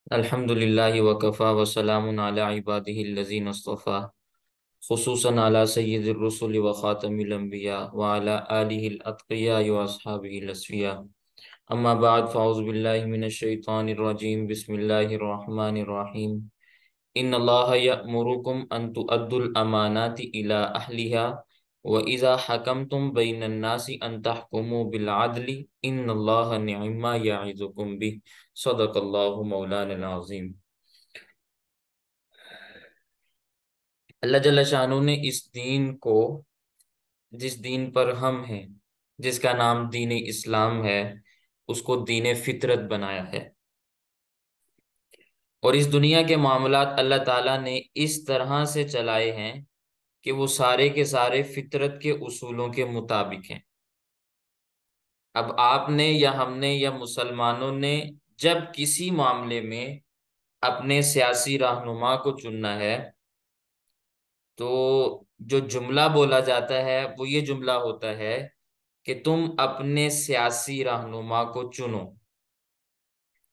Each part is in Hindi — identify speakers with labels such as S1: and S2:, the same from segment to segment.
S1: अल्हम्दुलिल्लाहि वकफ़ा वसलामुन अला इबादिहिल्लज़ीना इस्तफ़ा खुसूसन अला सय्यिदिर रुसुलि व ख़ातमिल अंबिया व अला आलिहिल अत्क़िया व अस्हाबिहिल अस्फ़िया। अम्मा बाद फ़अऊज़ु बिल्लाहि मिनश शैतानिर रजीम बिस्मिल्लाहिर रहमानिर रहीम। इन्नल्लाहा यअमुरुकुम अन तुअद्दुल अमानाति इला अहलिहा व इज़ा हकमतुम बैनन नासि अन तहकुमु बिल अदलि इन्नल्लाहा निअम्मा यइज़ुकुम बिह। सदक़ल्लाहु मौलाना अज़ीम। अल्लाह जल्ल शानू ने इस दीन को, जिस दीन पर हम हैं, जिसका नाम दीन इस्लाम है, उसको दीन फितरत बनाया है। और इस दुनिया के मामलात अल्लाह ताला ने इस तरह से चलाए हैं कि वो सारे के सारे फितरत के उसूलों के मुताबिक हैं। अब आपने या हमने या मुसलमानों ने जब किसी मामले में अपने सियासी रहनुमा को चुनना है, तो जो जुमला बोला जाता है वो ये जुमला होता है कि तुम अपने सियासी रहनुमा को चुनो।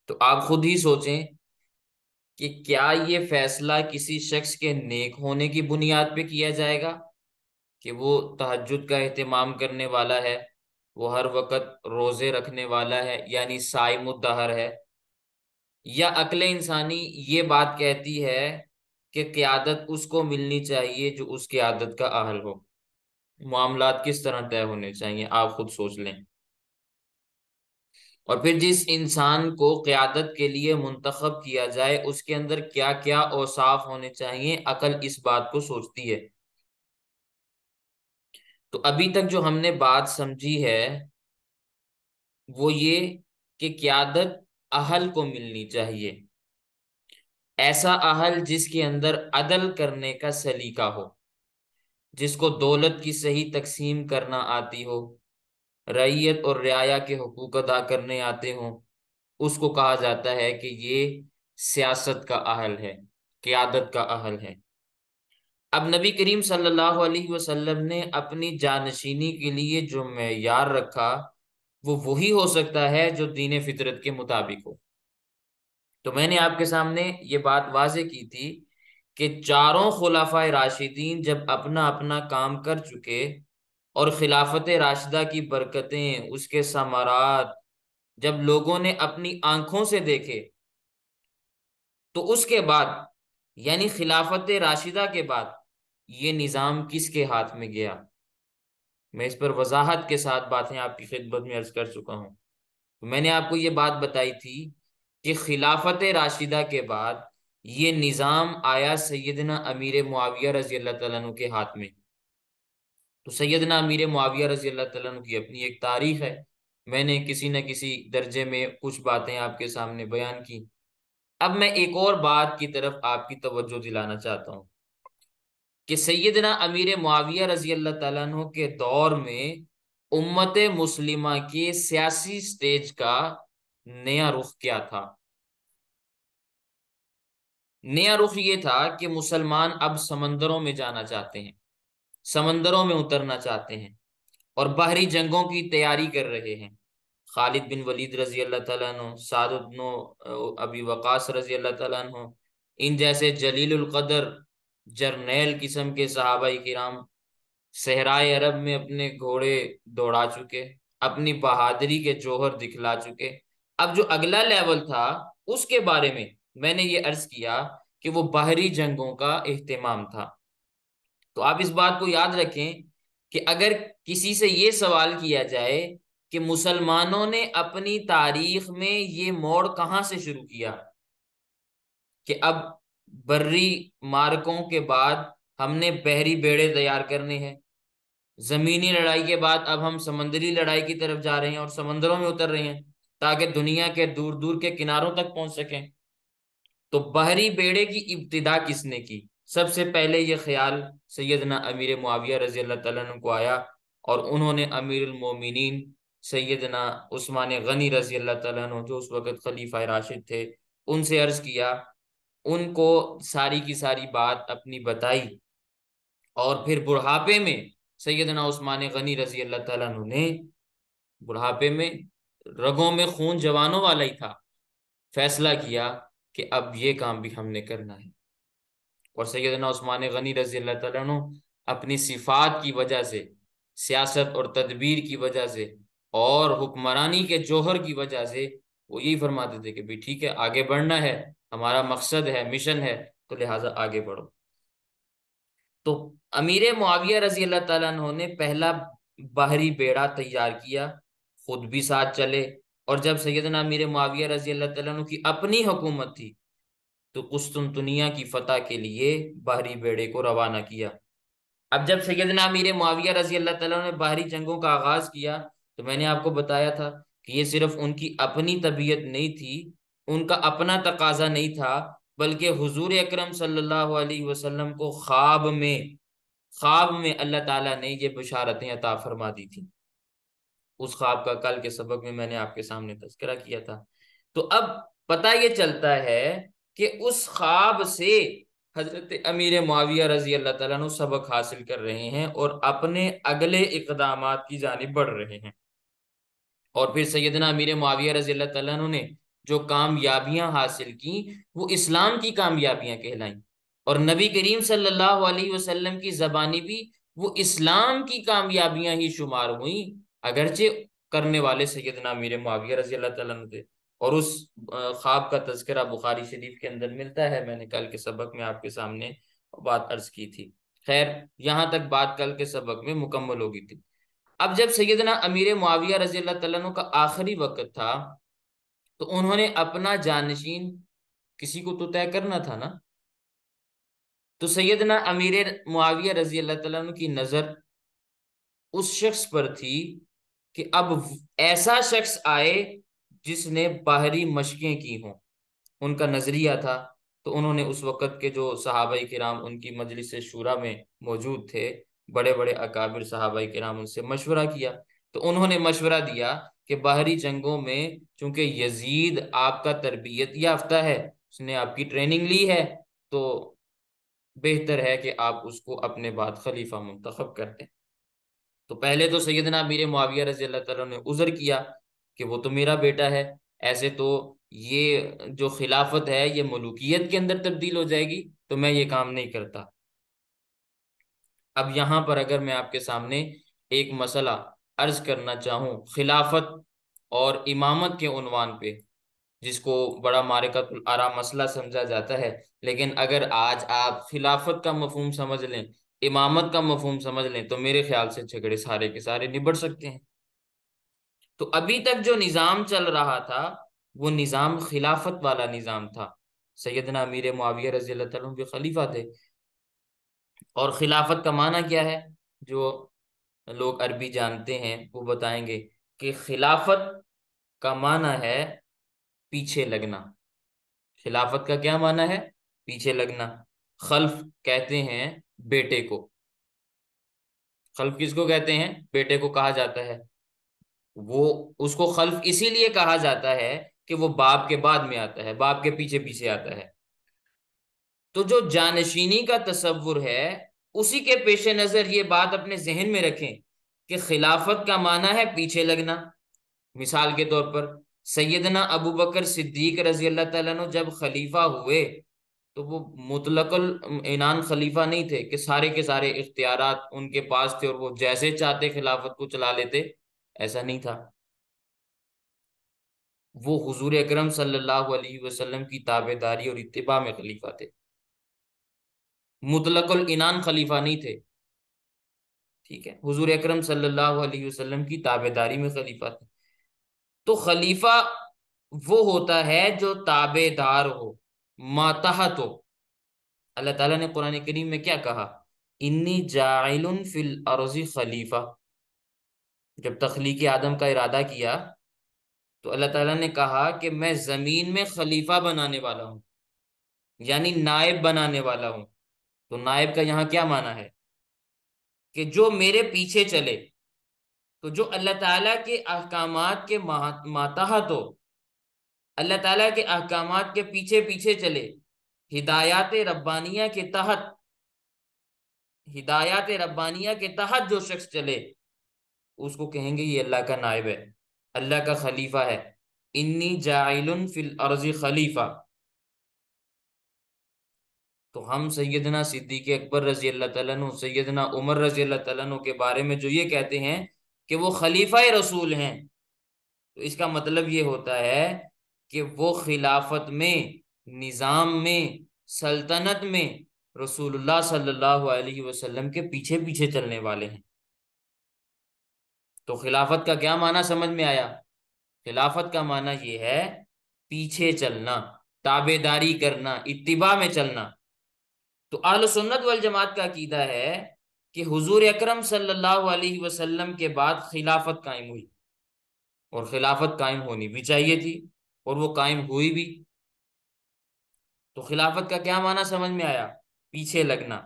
S1: तो आप खुद ही सोचें कि क्या ये फैसला किसी शख्स के नेक होने की बुनियाद पे किया जाएगा कि वो तहज्जुद का एहतमाम करने वाला है, वो हर वक्त रोजे रखने वाला है यानी साइमुद्दहर है, या अक्ल इंसानी ये बात कहती है कि क़यादत उसको मिलनी चाहिए जो उस क़यादत का अहल हो। मामलात किस तरह तय होने चाहिए आप खुद सोच लें। और फिर जिस इंसान को क़यादत के लिए मुंतखब किया जाए उसके अंदर क्या क्या औसाफ होने चाहिए, अकल इस बात को सोचती है। तो अभी तक जो हमने बात समझी है वो ये कि क़यादत अहल को मिलनी चाहिए, ऐसा अहल जिसके अंदर अदल करने का सलीका हो, जिसको दौलत की सही तकसीम करना आती हो, रईयत और रियाया के हुकूक अदा करने आते हों, उसको कहा जाता है कि ये सियासत का अहल है, क़यादत का अहल है। अब नबी करीम सल्लल्लाहु अलैहि वसल्लम ने अपनी जानशीनी के लिए जो मेयार रखा वो वही हो सकता है जो दीन फितरत के मुताबिक हो। तो मैंने आपके सामने ये बात वाजे की थी कि चारों खुलाफाए राशिदीन जब अपना अपना काम कर चुके और खिलाफत राशिदा की बरकतें, उसके समारात जब लोगों ने अपनी आंखों से देखे, तो उसके बाद यानी खिलाफत राशिदा के बाद ये निजाम किसके हाथ में गया। मैं इस पर वजाहत के साथ बातें आपकी खिदमत में अर्ज कर चुका हूं। तो मैंने आपको ये बात बताई थी कि खिलाफत राशिदा के बाद ये निजाम आया सैयदना अमीर मुआविया रजी अल्लाह तआला अन्हु के हाथ में। तो सैयदना अमीर मुआविया रजी अल्लाह तआला अन्हु की अपनी एक तारीख है। मैंने किसी न किसी दर्जे में कुछ बातें आपके सामने बयान की। अब मैं एक और बात की तरफ आपकी तवज्जो दिलाना चाहता हूँ कि सैयदना अमीर मुआविया रजी अल्लाह तआला अन्हु के दौर में उम्मत मुस्लिमा के सियासी स्टेज का नया रुख क्या था। नया रुख ये था कि मुसलमान अब समंदरों में जाना चाहते हैं, समंदरों में उतरना चाहते हैं और बाहरी जंगों की तैयारी कर रहे हैं। खालिद बिन वलीद रजी अल्लाह तआला अन्हु, साद इब्न अबी वकास रजी अल्लाह तआला अन्हु, इन जैसे जलीलुल कदर जर्नैल किस्म के सहाबाई किराम सहराए अरब में अपने घोड़े दौड़ा चुके, अपनी बहादुरी के जौहर दिखला चुके। अब जो अगला लेवल था उसके बारे में मैंने ये अर्ज किया कि वो बाहरी जंगों का एहतमाम था। तो आप इस बात को याद रखें कि अगर किसी से ये सवाल किया जाए कि मुसलमानों ने अपनी तारीख में ये मोड़ कहां से शुरू किया कि अब बर्री मार्कों के बाद हमने बहरी बेड़े तैयार करने हैं, जमीनी लड़ाई के बाद अब हम समंदरी लड़ाई की तरफ जा रहे हैं और समंदरों में उतर रहे हैं ताकि दुनिया के दूर दूर के किनारों तक पहुंच सकें, तो बहरी बेड़े की इब्तिदा किसने की। सबसे पहले ये ख्याल सैयदना अमीर मुआविया रजी अल्लाह तआला अन्हु को आया और उन्होंने अमीरुल मोमिनीन सैयदना उस्मान गनी रजी अल्लाह तआला अन्हु, जो उस वक़्त खलीफा राशिद थे, उनसे अर्ज किया। उनको सारी की सारी बात अपनी बताई और फिर बुढ़ापे में सैयदना उस्मान गनी रजी अल्लाह तआला अन्हु ने, बुढ़ापे में रगों में खून जवानों वाला ही था, फैसला किया कि अब ये काम भी हमने करना है। और सैयदना उस्मान गनी रजी अल्लाह तआला अन्हु अपनी सिफात की वजह से, सियासत और तदबीर की वजह से और हुक्मरानी के जौहर की वजह से वो यही फरमाते थे कि भाई ठीक है, आगे बढ़ना है, हमारा मकसद है, मिशन है, तो लिहाजा आगे बढ़ो। तो अमीर मुआविया रजी अल्लाह तआला अन्हु ने पहला बाहरी बेड़ा तैयार किया, खुद भी साथ चले। और जब सैयदना अमीर मुआविया रजी अल्लाह तआला अन्हु की अपनी हुकूमत थी, तो कुस्तुनतुनिया की फतह के लिए बाहरी बेड़े को रवाना किया। अब जब सैयदना अमीर मुआविया रजी अल्लाह तआला ने बाहरी जंगों का आगाज किया, तो मैंने आपको बताया था कि ये सिर्फ उनकी अपनी तबीयत नहीं थी, उनका अपना तकाजा नहीं था, बल्कि हुजूर अकरम सल्लल्लाहु अलैहि वसल्लम को ख्वाब में अल्लाह ताला ने ये बशारतें अता फरमा दी थी। उस ख्वाब का कल के सबक में मैंने आपके सामने तज़किरा किया था। तो अब पता ये चलता है कि उस ख्वाब से हजरत अमीर मुआविया रजी अल्लाह तआला अन्हु सबक हासिल कर रहे हैं और अपने अगले इकदामात की जानिब बढ़ रहे हैं। और फिर सैयदना अमीर मुआविया रजी अल्लाह तआला अन्हु ने जो कामयाबियां हासिल की, वो इस्लाम की कामयाबियां कहलाई। और नबी करीम सल्लल्लाहु अलैहि वसल्लम की जबानी भी वो इस्लाम की कामयाबियां ही शुमार हुई, अगरचे करने वाले सैयदना अमीर मुआविया रजी अल्लाह तआला अन्हु थे। और उस ख्वाब का तज़किरा बुखारी शरीफ के अंदर मिलता है, मैंने कल के सबक में आपके सामने बात अर्ज की थी। खैर, यहाँ तक बात कल के सबक में मुकम्मल हो गई थी। अब जब सैयदना अमीर मुआविया रजी अल्लाह तआला अन्हु का आखिरी वक्त था, तो उन्होंने अपना जानशीन किसी को तो तय करना था ना। तो सैयदना अमीर मुआविया रजी अल्लाह तआला अन्हु की नजर उस शख्स पर थी कि अब ऐसा शख्स आए जिसने बाहरी मशकें की हों, उनका नजरिया था। तो उन्होंने उस वक़्त के जो सहाबाई किराम उनकी मजलिस शूरा में मौजूद थे, बड़े बड़े अकाबिर सहाबाई किराम, उनसे मशवरा किया। तो उन्होंने मशवरा दिया कि बाहरी जंगों में चूंकि यजीद आपका तरबियत याफ्ता है, उसने आपकी ट्रेनिंग ली है, तो बेहतर है कि आप उसको अपने बाद खलीफा मुंतखब कर दें। तो पहले तो सैयदना अमीर मुआविया रजी अल्लाह तआला ने उज़र किया कि वो तो मेरा बेटा है, ऐसे तो ये जो खिलाफत है ये मलूकियत के अंदर तब्दील हो जाएगी, तो मैं ये काम नहीं करता। अब यहाँ पर अगर मैं आपके सामने एक मसला अर्ज करना चाहूँ खिलाफत और इमामत के उन्वान पे, जिसको बड़ा मारिकतुल आरा मसला समझा जाता है, लेकिन अगर आज आप खिलाफत का मफहूम समझ लें, इमामत का मफहूम समझ लें, तो मेरे ख्याल से झगड़े सारे के सारे निबट सकते हैं। तो अभी तक जो निज़ाम चल रहा था, वो निज़ाम खिलाफत वाला निज़ाम था। सैयदना अमीर मुआविया रज़ी अल्लाह तआला अन्हु भी खलीफा थे। और खिलाफत का माना क्या है, जो लोग अरबी जानते हैं वो बताएंगे कि खिलाफत का माना है पीछे लगना। खिलाफत का क्या माना है? पीछे लगना। खल्फ कहते हैं बेटे को। खल्फ किसको कहते हैं? बेटे को कहा जाता है। वो उसको खल्फ इसीलिए कहा जाता है कि वो बाप के बाद में आता है, बाप के पीछे पीछे आता है। तो जो जानशीनी का तसव्वुर है, उसी के पेश नजर ये बात अपने जहन में रखें कि खिलाफत का माना है पीछे लगना। मिसाल के तौर पर सैयदना अबू बकर सिद्दीक रजी अल्लाह तआला अन्हु जब खलीफा हुए, तो वो मुतलकुल इनान खलीफा नहीं थे कि सारे के सारे इख्तियारात उनके पास थे और वो जैसे चाहते खिलाफत को चला लेते, ऐसा नहीं था। वो हुजूर अकरम सल्लल्लाहु अलैहि वसल्लम की ताबेदारी और इत्तिबा में खलीफा थे, मुतलकुल इनान खलीफा नहीं थे। ठीक है, हुजूर अकरम सल्लल्लाहु अलैहि वसल्लम की ताबेदारी में खलीफा थे। तो खलीफा वो होता है जो ताबेदार हो, मातहत हो। अल्लाह ताला ने कुरान करीम में क्या कहा? इन्नी जाइलुन फिल अर्जी खलीफा। जब तख्लीक आदम का इरादा किया, तो अल्लाह ताला ने कहा कि मैं जमीन में खलीफा बनाने वाला हूं, यानी नायब बनाने वाला हूं। तो नायब का यहाँ क्या माना है? कि जो मेरे पीछे चले। तो जो अल्लाह ताला के अहकामात के मातहत हो, अल्लाह ताला के अहकामात के पीछे पीछे चले, हिदायत रब्बानिया के तहत, हिदायत रब्बानिया के तहत जो शख्स चले, उसको कहेंगे ये अल्लाह का नायब है, अल्लाह का खलीफा है। इन्नी जाइलुन फिल अर्जी खलीफा। तो हम सैयदना सिद्दीक अकबर रजी अल्लाह तआला अन्हु, सैयदना उमर रजी अल्लाह तआला अन्हु के बारे में जो ये कहते हैं कि वो खलीफा रसूल हैं, तो इसका मतलब ये होता है कि वो खिलाफत में, निजाम में, सल्तनत में रसूलुल्लाह सल्लल्लाहु अलैहि वसल्लम के पीछे पीछे चलने वाले हैं। तो खिलाफत का क्या माना समझ में आया? खिलाफत का माना ये है पीछे चलना, ताबेदारी करना, इत्तिबा में चलना। तो अहले सुन्नत वल जमात का अकीदा है कि हुजूर अकरम सल्लल्लाहु अलैहि वसल्लम के बाद खिलाफत कायम हुई, और खिलाफत कायम होनी भी चाहिए थी, और वो कायम हुई भी। तो खिलाफत का क्या माना समझ में आया? पीछे लगना।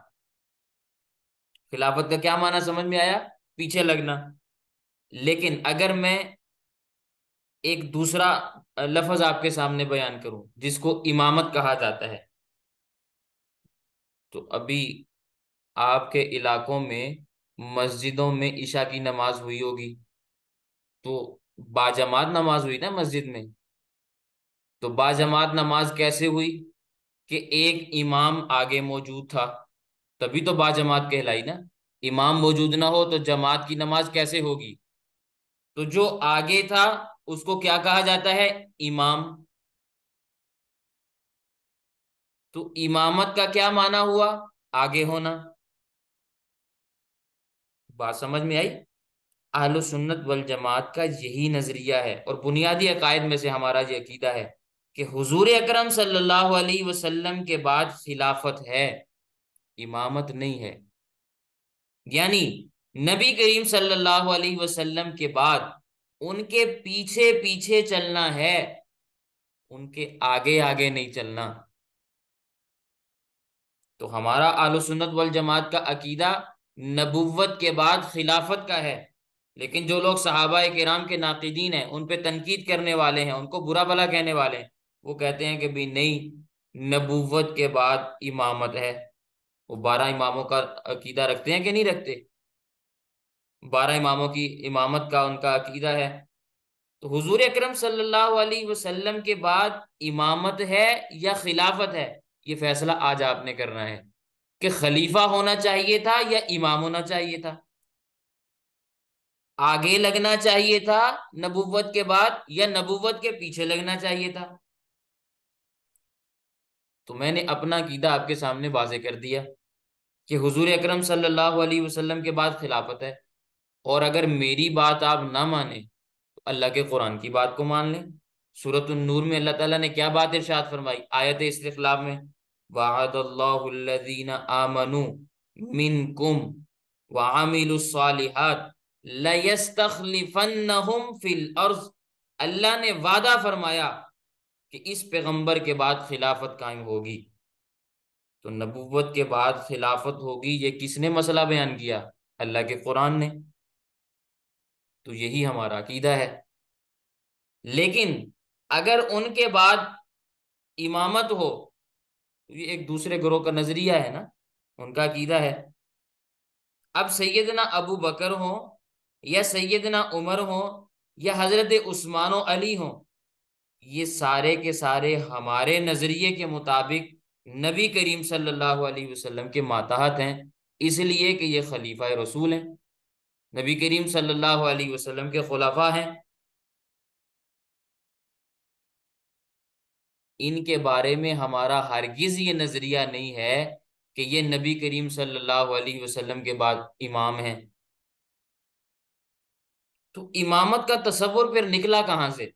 S1: खिलाफत का क्या माना समझ में आया? पीछे लगना। लेकिन अगर मैं एक दूसरा लफ्ज आपके सामने बयान करूं जिसको इमामत कहा जाता है, तो अभी आपके इलाकों में मस्जिदों में ईशा की नमाज हुई होगी, तो बाजमात नमाज हुई ना मस्जिद में। तो बाजमात नमाज कैसे हुई? कि एक इमाम आगे मौजूद था, तभी तो बाजमात कहलाई ना। इमाम मौजूद ना हो तो जमात की नमाज कैसे होगी? तो जो आगे था उसको क्या कहा जाता है? इमाम। तो इमामत का क्या माना हुआ? आगे होना। बात समझ में आई? अहलुस सुन्नत वल जमात का यही नजरिया है, और बुनियादी अकायद में से हमारा ये अकीदा है कि हुजूर अकरम सल्लल्लाहु अलैहि वसल्लम के बाद खिलाफत है, इमामत नहीं है। यानी नबी करीम सल्लल्लाहु अलैहि वसल्लम के बाद उनके पीछे पीछे चलना है, उनके आगे आगे नहीं चलना। तो हमारा आलू सुन्नत वल जमात का अकीदा नबुव्वत के बाद खिलाफत का है। लेकिन जो लोग सहाबा किराम के नाकिदीन हैं, उन पे तनकीद करने वाले हैं, उनको बुरा भला कहने वाले हैं, वो कहते हैं कि भी नहीं, नबुव्वत के बाद इमामत है। वो 12 इमामों का अकीदा रखते हैं कि नहीं रखते? 12 इमामों की इमामत का उनका अकीदा है। तो हुजूर अकरम सल्लल्लाहु अलैहि वसल्लम के बाद इमामत है या खिलाफत है, ये फैसला आज आपने करना है कि खलीफा होना चाहिए था या इमाम होना चाहिए था, आगे लगना चाहिए था नबुव्वत के बाद या नबुव्वत के पीछे लगना चाहिए था। तो मैंने अपना अकीदा आपके सामने वाजे कर दिया कि हुजूर अकरम सल्लल्लाहु अलैहि वसल्लम के बाद खिलाफत है। और अगर मेरी बात आप ना माने तो अल्लाह के कुरान की बात को मान लें। सूरत नूर में अल्लाह ताला ने क्या बात इरशाद फरमाई आयत इस्तिखलाफ में? वअदल्लाहुल्लज़ीना आमनू मिनकुम व अमिलुस सालिहात लयस्तखलिफन्नहुम फिल अर्ज। अल्लाह ने वादा फरमाया कि इस पैगंबर के बाद खिलाफत कायम होगी। तो नबुव्वत के बाद खिलाफत होगी, ये किसने मसला बयान किया? अल्लाह के कुरान ने। तो यही हमारा अकीदा है। लेकिन अगर उनके बाद इमामत हो, तो ये एक दूसरे ग्रोह का नजरिया है ना, उनका अकीदा है। अब सैयदना अबू बकर हो या सैयदना उमर हो या हजरत उस्मान और अली हो, ये सारे के सारे हमारे नजरिए के मुताबिक नबी करीम सल्लल्लाहु अलैहि वसल्लम के मातहत हैं, इसलिए कि ये खलीफा रसूल हैं, नबी करीम सल्लल्लाहु अलैहि वसल्लम के खुलाफा हैं। इनके बारे में हमारा हरगिज ये नजरिया नहीं है कि ये नबी करीम सल्लल्लाहु अलैहि वसल्लम के बाद इमाम हैं। तो इमामत का तसव्वुर फिर निकला कहाँ से?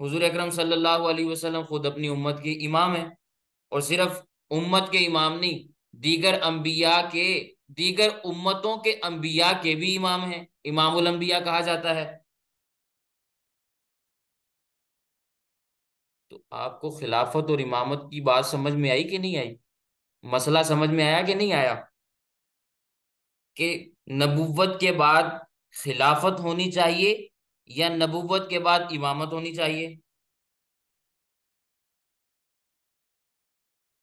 S1: हुजूर अकरम सल्लल्लाहु अलैहि वसल्लम खुद अपनी उम्मत के इमाम हैं, और सिर्फ उम्मत के इमाम नहीं, दीगर अंबिया के, दीगर उम्मतों के अंबिया के भी इमाम हैं, इमामुल अंबिया कहा जाता है। तो आपको खिलाफत और इमामत की बात समझ में आई कि नहीं आई? मसला समझ में आया कि नहीं आया? कि नबुव्वत के बाद खिलाफत होनी चाहिए या नबुव्वत के बाद इमामत होनी चाहिए?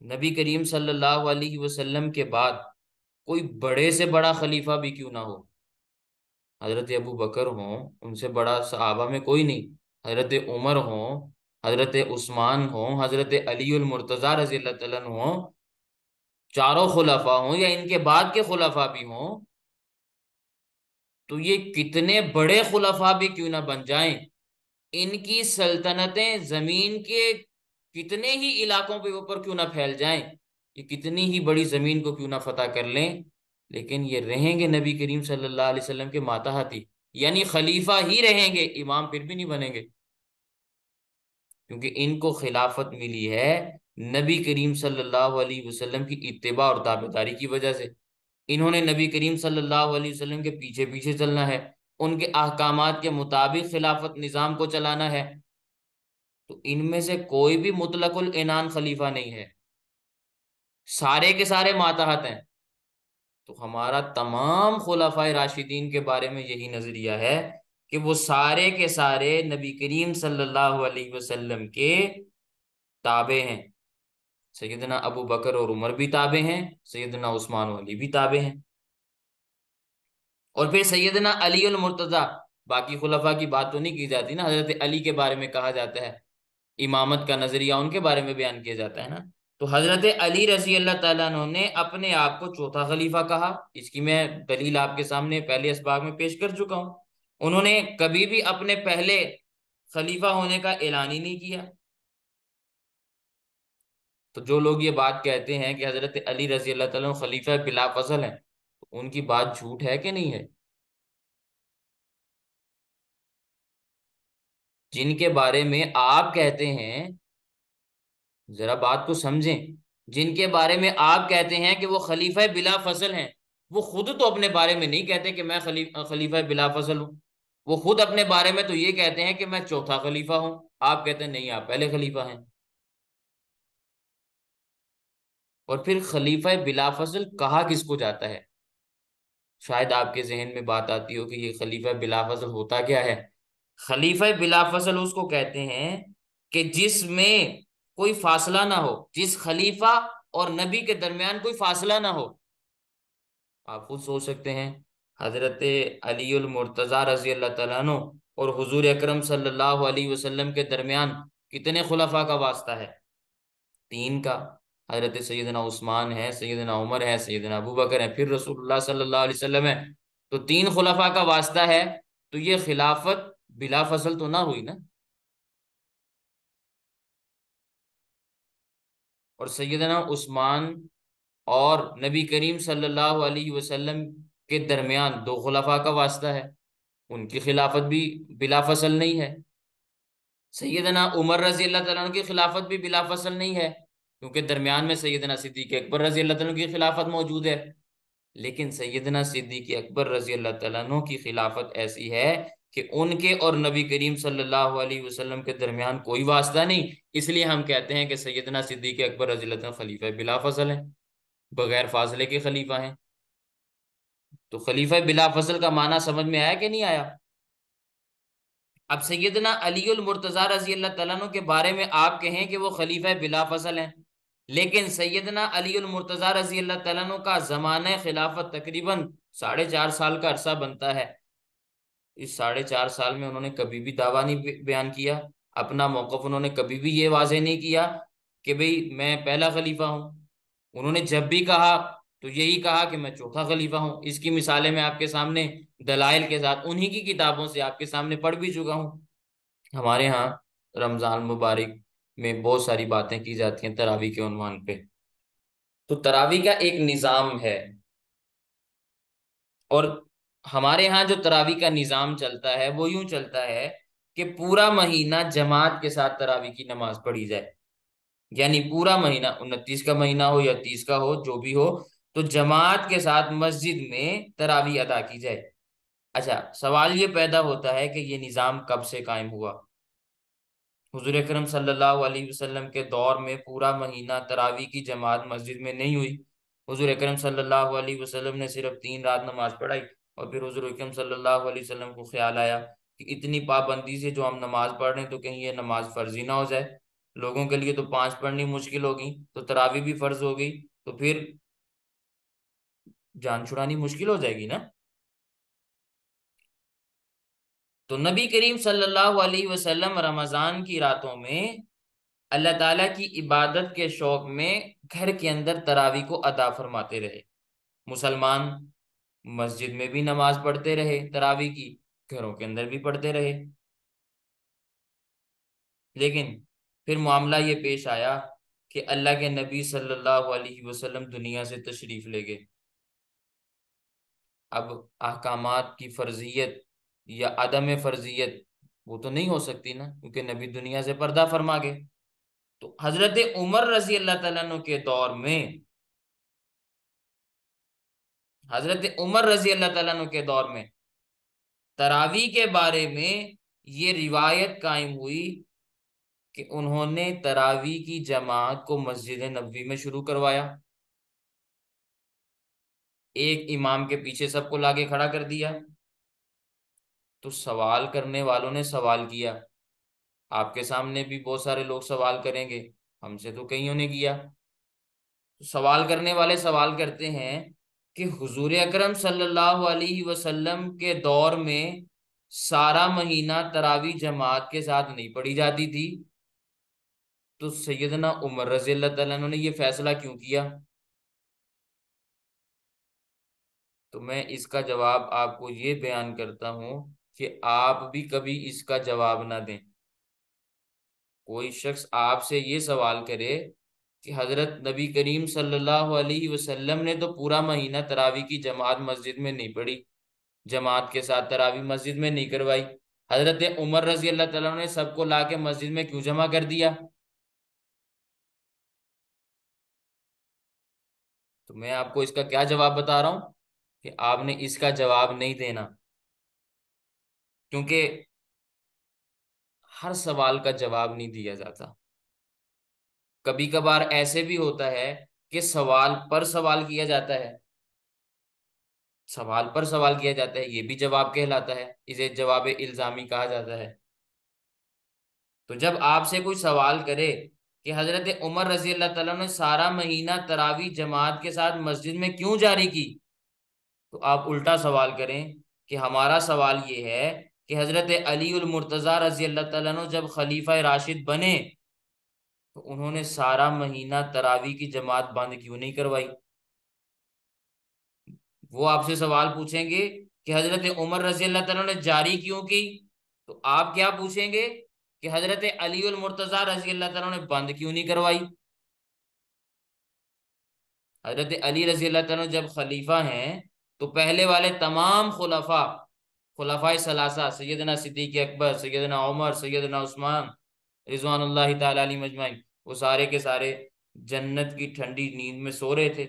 S1: नबी करीम सल्लल्लाहु अलैहि वसल्लम के बाद कोई बड़े से बड़ा खलीफा भी क्यों ना हो, हजरत अबू बकर हो, उनसे बड़ा सहाबा में कोई नहीं, हजरत उमर हो, हजरत उस्मान हो, हजरत अलीउल मुर्तजा रजी अल्लाह तआला अन्हु हो, चारों खुलफा हो या इनके बाद के खुलफा भी हो, तो ये कितने बड़े खुलफा भी क्यों ना बन जाएं, इनकी सल्तनतें जमीन के कितने ही इलाकों पे ऊपर क्यों ना फैल जाएं, ये कितनी ही बड़ी जमीन को क्यों ना फतह कर लें, लेकिन ये रहेंगे नबी करीम सल्लल्लाहु अलैहि वसल्लम के मातहती, यानी खलीफा ही रहेंगे, इमाम फिर भी नहीं बनेंगे। क्योंकि इनको खिलाफत मिली है नबी करीम सल्लल्लाहु अलैहि वसल्लम की इत्तिबा और ताबेदारी की वजह से। इन्होंने नबी करीम सल्लल्लाहु अलैहि वसल्लम के पीछे पीछे चलना है, उनके अहकामात के मुताबिक खिलाफत निजाम को चलाना है। तो इनमें से कोई भी मुतलकुल इनान खलीफा नहीं है, सारे के सारे मातहत हैं। तो हमारा तमाम खुलाफाए राशिदीन के बारे में यही नजरिया है कि वो सारे के सारे नबी करीम सल्लल्लाहु अलैहि वसल्लम के ताबे हैं। सैयदना अबू बकर और उमर भी ताबे हैं, सैयदना उस्मान और अली भी ताबे हैं, और फिर सैयदना अली उल मुर्तजा। बाकी खुलफा की बात तो नहीं की जाती ना, हजरत अली के बारे में कहा जाता है, इमामत का नजरिया उनके बारे में बयान किया जाता है ना। तो हजरत अली रजी अल्लाह तआला अन्हु ने अपने आप को चौथा खलीफा कहा। इसकी मैं दलील आपके सामने पहले इसबाग में पेश कर चुका हूं। उन्होंने कभी भी अपने पहले खलीफा होने का ऐलान ही नहीं किया। तो जो लोग ये बात कहते हैं कि हजरत अली रजी अल्लाह तआला अन्हु खलीफा बिला फजल है, तो उनकी बात झूठ है कि नहीं है। जिनके बारे में आप कहते हैं, जरा बात को समझें, जिनके बारे में आप कहते हैं कि वो खलीफा बिला फसल हैं, वो खुद तो अपने बारे में नहीं कहते कि मैं खलीफा बिला फसल हूं। वो खुद अपने बारे में तो ये कहते हैं कि मैं चौथा खलीफा हूं। आप कहते हैं नहीं, आप पहले खलीफा हैं। और फिर खलीफा बिला फसल कहा किसको जाता है? शायद आपके जहन में बात आती हो कि ये खलीफा बिला फसल होता क्या है। खलीफा बिला फसल उसको कहते हैं कि जिसमें कोई फासला ना हो, जिस खलीफा और नबी के दरमियान कोई फासला ना हो। आप खुद सोच सकते हैं, हजरत अलीउल मुर्तजा रजी अल्लाह तआला अन्हु और हुजूर अकरम सल्लल्लाहु अलैहि वसल्लम के दरमियान कितने खुलफा का वास्ता है? तीन का। हजरत सैयदना उस्मान है, सैयदना उमर है, सैयदना अबू बकर है, फिर रसूलुल्लाह सल्लल्लाहु अलैहि वसल्लम है। तो तीन खुलफा का वास्ता है। तो ये खिलाफत बिला फसल तो ना हुई ना। और सैयदना उस्मान और नबी करीम सल्लल्लाहु अलैहि वसल्लम के दरमियान दो खुलफा का वास्ता है, उनकी खिलाफत भी बिला फसल नहीं है। सैयदना उमर रजी अल्लाह तआला अन्हु की खिलाफत भी बिला फसल नहीं है, क्योंकि दरमियान में सैयदना सिद्दीक अकबर रजी अल्लाह तआला अन्हु की खिलाफत मौजूद है। लेकिन सैयदना सिद्दीक अकबर रजी अल्लाह तआला अन्हु की खिलाफत ऐसी है कि उनके और नबी करीम सल्लल्लाहु अलैहि वसल्लम के दरमियान कोई वास्ता नहीं। इसलिए हम कहते हैं कि सैयदना सिद्दीक अकबर रजी अल्लाह तआला अन्हु खलीफा बिला फसल है, बगैर फासले के खलीफा हैं। तो खलीफा बिला फसल का माना समझ में आया कि नहीं आया? अब सैयदना अलीउल मुर्तजा रजी अल्लाह तआला अन्हु के बारे में आप कहें कि वो खलीफा बिला फसल हैं, लेकिन सैयदना अलीउल मुर्तजा रजी अल्लाह तआला अन्हु का जमाना खिलाफत तकरीबन 4.5 साल का अरसा बनता है। इस 4.5 साल में उन्होंने कभी भी दावा नहीं बयान किया, अपना मौकफ उन्होंने कभी भी ये वाजे नहीं किया कि भाई मैं पहला खलीफा हूं। उन्होंने जब भी कहा तो यही कहा कि मैं चौथा खलीफा हूं। इसकी मिसालें मैं आपके सामने दलाइल के साथ उन्हीं की किताबों से आपके सामने पढ़ भी चुका हूं। हमारे यहाँ रमजान मुबारक में बहुत सारी बातें की जाती हैं तरावी के उन्वान पे। तो तरावी का एक निज़ाम है, और हमारे यहाँ जो तरावी का निज़ाम चलता है वो यूं चलता है कि पूरा महीना जमात के साथ तरावी की नमाज पढ़ी जाए। यानी पूरा महीना, 29 का महीना हो या 30 का हो, जो भी हो, तो जमात के साथ मस्जिद में तरावी अदा की जाए। अच्छा, सवाल ये पैदा होता है कि ये निज़ाम कब से कायम हुआ? हुजूर अकरम सल्लल्लाहु अलैहि वसल्लम के दौर में पूरा महीना तरावी की जमात मस्जिद में नहीं हुई। हुजूर अकरम सल्लल्लाहु अलैहि वसल्लम ने सिर्फ 3 रात नमाज पढ़ाई, और फिर हुजूर अकरम सल्लल्लाहु अलैहि वसल्लम को ख्याल आया कि इतनी पाबंदी से जो हम नमाज पढ़ रहे हैं, तो कहीं ये नमाज फर्जी ना हो जाए। लोगों के लिए तो 5 पढ़नी मुश्किल होगी, तो तरावी भी फर्ज हो गई, तो फिर जान छुड़ानी मुश्किल हो जाएगी ना। तो नबी करीम सल्लल्लाहु अलैहि वसल्लम रमजान की रातों में अल्लाह ताला की इबादत के शौक में घर के अंदर तरावी को अदा फरमाते रहे। मुसलमान मस्जिद में भी नमाज पढ़ते रहे, तरावी की घरों के अंदर भी पढ़ते रहे। लेकिन फिर मामला ये पेश आया कि अल्लाह के नबी सल्लल्लाहु अलैहि वसल्लम दुनिया से तशरीफ ले गए। अब अहकामात की फर्जियत या अदम फर्जियत वो तो नहीं हो सकती ना, क्योंकि नबी दुनिया से पर्दा फरमा गए। तो हजरत उमर रजी अल्लाह तआला अन्हु के दौर में, हजरत उमर रजी अल्लाह तआला अन्हु के दौर में तरावी के बारे में ये रिवायत कायम हुई कि उन्होंने तरावी की जमात को मस्जिद नबवी में शुरू करवाया। एक इमाम के पीछे सबको लाके खड़ा कर दिया। तो सवाल करने वालों ने सवाल किया, आपके सामने भी बहुत सारे लोग सवाल करेंगे, हमसे तो कईयों ने किया। तो सवाल करने वाले सवाल करते हैं कि हुजूर अकरम सल्लल्लाहु अलैहि वसल्लम के दौर में सारा महीना तरावी जमात के साथ नहीं पढ़ी जाती थी, तो सैयदना उमर रजी अल्लाह तआला अन्हु ने ये फैसला क्यों किया? तो मैं इसका जवाब आपको ये बयान करता हूं कि आप भी कभी इसका जवाब ना दें। कोई शख्स आपसे ये सवाल करे कि हजरत नबी करीम सल्लल्लाहु अलैहि वसल्लम ने तो पूरा महीना तरावी की जमात मस्जिद में नहीं पढ़ी, जमात के साथ तरावी मस्जिद में नहीं करवाई, हजरत उमर रजी अल्लाह तआला ने सबको लाके मस्जिद में क्यों जमा कर दिया? तो मैं आपको इसका क्या जवाब बता रहा हूं कि आपने इसका जवाब नहीं देना, क्योंकि हर सवाल का जवाब नहीं दिया जाता। कभी कभार ऐसे भी होता है कि सवाल पर सवाल किया जाता है, सवाल पर सवाल किया जाता है, ये भी जवाब कहलाता है, इसे जवाब इल्जामी कहा जाता है। तो जब आपसे कोई सवाल करे कि हजरत उमर रजी अल्लाह तआला ने सारा महीना तरावी जमात के साथ मस्जिद में क्यों जारी की, तो आप उल्टा सवाल करें कि हमारा सवाल ये है कि हजरत अली उल मुर्तजा रजी अल्लाह तआला अन्हु जब खलीफा राशिद बने तो उन्होंने सारा महीना तरावी की जमात बंद क्यों नहीं करवाई? वो आपसे सवाल पूछेंगे कि हजरत उमर रजी अल्लाह तआला ने जारी क्यों की, तो आप क्या पूछेंगे कि हजरत अली उल मुर्तजा रजी अल्लाह तआला ने बंद क्यों नहीं करवाई? हजरत अली रजी अल्लाह तआला जब खलीफा हैं तो पहले वाले तमाम खुलफा, खुलफाए सलासा, सैयदना सिद्दीक अकबर, सैयदना उमर, सैयदना उस्मान रिजवानुल्लाहि ताला अलैहिम अजमाइन, वो सारे के सारे जन्नत की ठंडी नींद में सो रहे थे।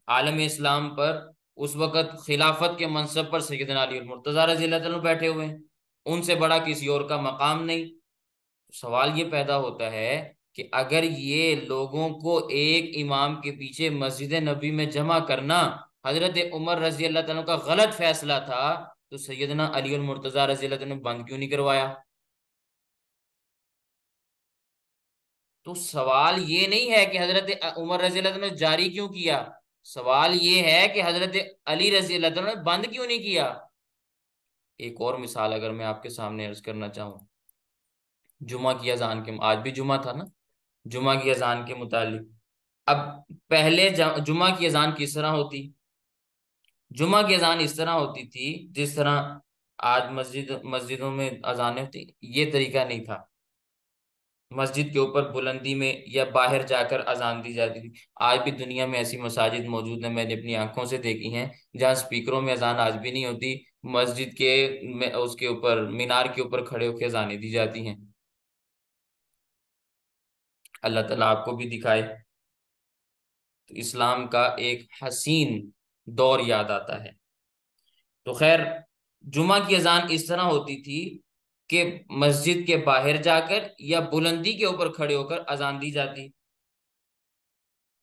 S1: आलम इस्लाम पर उस वक़्त खिलाफत के मनसब पर सैयदना अली और मुर्तजा रजी अल्लाह तआला बैठे हुए हैं, उनसे बड़ा किसी और का मकाम नहीं। तो सवाल ये पैदा होता है कि अगर ये लोगों को एक इमाम के पीछे मस्जिद नबी में जमा करना हजरत उमर रजी अल्लाह तआला का गलत फैसला था, तो सैयदना अली और मुर्तजा रजी अल्लाह तआला ने बंद क्यों नहीं करवाया? तो सवाल ये नहीं है कि हजरत उमर रजी अल्लाह तआला ने जारी क्यों किया, सवाल ये है कि हजरत अली रजी अल्लाह तआला ने बंद क्यों नहीं किया। एक और मिसाल अगर मैं आपके सामने अर्ज करना चाहूँ, जुमा की अजान के, आज भी जुमा था ना, जुमा की अजान के मुतालिक। अब पहले जुमा की अजान किस तरह होती? जुमा की अजान इस तरह होती थी जिस तरह आज मस्जिदों में अजानें होती, ये तरीका नहीं था। मस्जिद के ऊपर बुलंदी में या बाहर जाकर अजान दी जाती थी। आज भी दुनिया में ऐसी मसाजिद मौजूद है, मैंने अपनी आंखों से देखी हैं, जहाँ स्पीकरों में अजान आज भी नहीं होती, मस्जिद के में उसके ऊपर मीनार के ऊपर खड़े होकर अजानें दी जाती हैं। अल्लाह ताला आपको भी दिखाए। तो इस्लाम का एक हसीन दौर याद आता है। तो खैर, जुमा की अजान इस तरह होती थी कि मस्जिद के बाहर जाकर या बुलंदी के ऊपर खड़े होकर अजान दी जाती।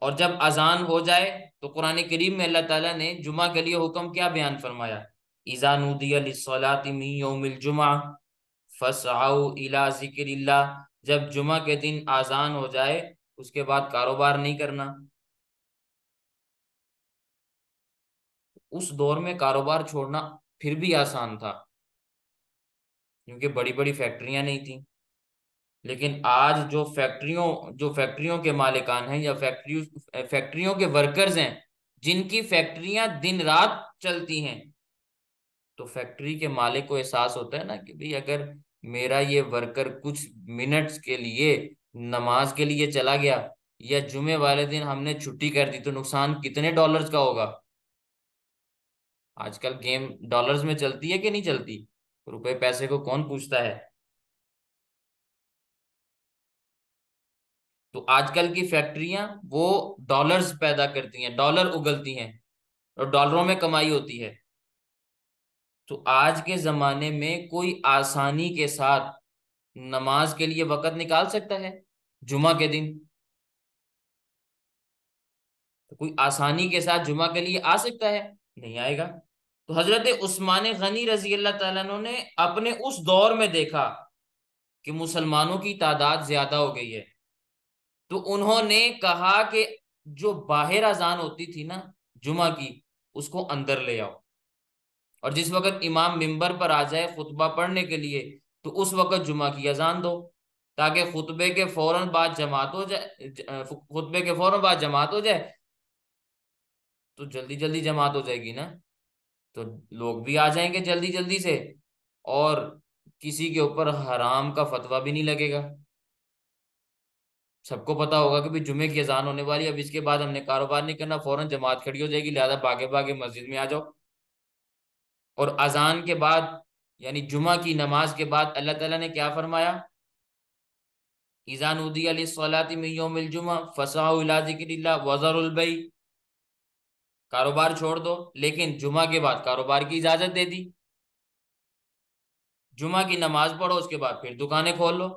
S1: और जब अजान हो जाए तो कुरान करीम में अल्लाह ताला ने जुमा के लिए हुक्म क्या बयान फरमाया? इज़ा नूदिया लिस्सलाति मिन यौमिल जुमा फसआउ इला जिक्रिल्लाह। जब जुमा के दिन आजान हो जाए उसके बाद कारोबार नहीं करना। उस दौर में कारोबार छोड़ना फिर भी आसान था। क्योंकि बड़ी बड़ी फैक्ट्रियां नहीं थी। लेकिन आज जो फैक्ट्रियों के मालिकान हैं, या फैक्ट्रियों के वर्कर्स हैं, जिनकी फैक्ट्रियां दिन रात चलती हैं, तो फैक्ट्री के मालिक को एहसास होता है ना कि भाई अगर मेरा ये वर्कर कुछ मिनट्स के लिए नमाज के लिए चला गया, या जुमे वाले दिन हमने छुट्टी कर दी, तो नुकसान कितने डॉलर्स का होगा। आजकल गेम डॉलर्स में चलती है कि नहीं चलती? रुपए पैसे को कौन पूछता है? तो आजकल की फैक्ट्रियां वो डॉलर्स पैदा करती हैं, डॉलर उगलती हैं, और डॉलरों में कमाई होती है। तो आज के जमाने में कोई आसानी के साथ नमाज के लिए वक़्त निकाल सकता है जुमा के दिन? तो कोई आसानी के साथ जुमा के लिए आ सकता है? नहीं आएगा। तो हजरत उस्मान गनी रजी अल्लाह ताला अन्हु ने अपने उस दौर में देखा कि मुसलमानों की तादाद ज्यादा हो गई है, तो उन्होंने कहा कि जो बाहर अजान होती थी ना जुमा की, उसको अंदर ले आओ, और जिस वक्त इमाम मिंबर पर आ जाए खुतबा पढ़ने के लिए, तो उस वक्त जुमा की अजान दो, ताकि खुतबे के फौरन बाद जमात हो जाए, खुतबे के फौरन बाद जमात हो जाए, तो जल्दी जल्दी जमात हो जाएगी ना, तो लोग भी आ जाएंगे जल्दी जल्दी से, और किसी के ऊपर हराम का फतवा भी नहीं लगेगा। सबको पता होगा कि भाई जुमे की अजान होने वाली है, अब इसके बाद हमने कारोबार नहीं करना, फौरन जमात खड़ी हो जाएगी, लिहाजा भागे भागे मस्जिद में आ जाओ। और अजान के बाद, यानी जुमा की नमाज के बाद, अल्लाह ताला ने क्या फरमाया? इज़ा नूदिया लिस्सलाति मिन यौमिल जुमा फसअू इला ज़िक्रिल्लाह वज़रुल बैअ। कारोबार छोड़ दो, लेकिन जुमा के बाद कारोबार की इजाजत दे दी। जुमा की नमाज पढ़ो, उसके बाद फिर दुकानें खोल लो।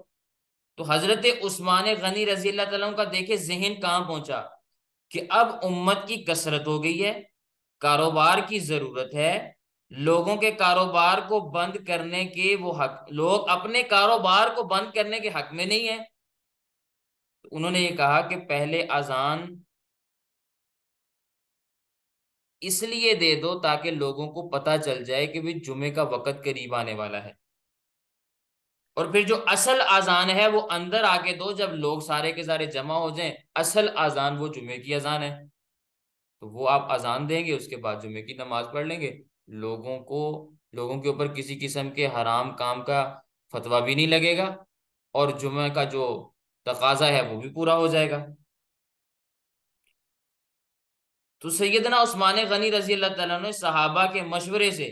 S1: तो हजरत उस्मान गनी रजी अल्लाह तआला का देखे जहन कहाँ पहुंचा कि अब उम्मत की कसरत हो गई है, कारोबार की जरूरत है, लोगों के कारोबार को बंद करने के वो हक, लोग अपने कारोबार को बंद करने के हक में नहीं है। तो उन्होंने ये कहा कि पहले अजान इसलिए दे दो ताकि लोगों को पता चल जाए कि भाई जुमे का वक़्त करीब आने वाला है, और फिर जो असल अजान है वो अंदर आके दो, जब लोग सारे के सारे जमा हो जाएं, असल अजान वो जुमे की अजान है, तो वो आप अजान देंगे, उसके बाद जुमे की नमाज पढ़ लेंगे। लोगों को लोगों के ऊपर किसी किस्म के हराम काम का फतवा भी नहीं लगेगा, और जुमे का जो तकाजा है वो भी पूरा हो जाएगा। तो सैयदना उस्मान गनी रजी अल्लाह तआला ने सहाबा के मशवरे से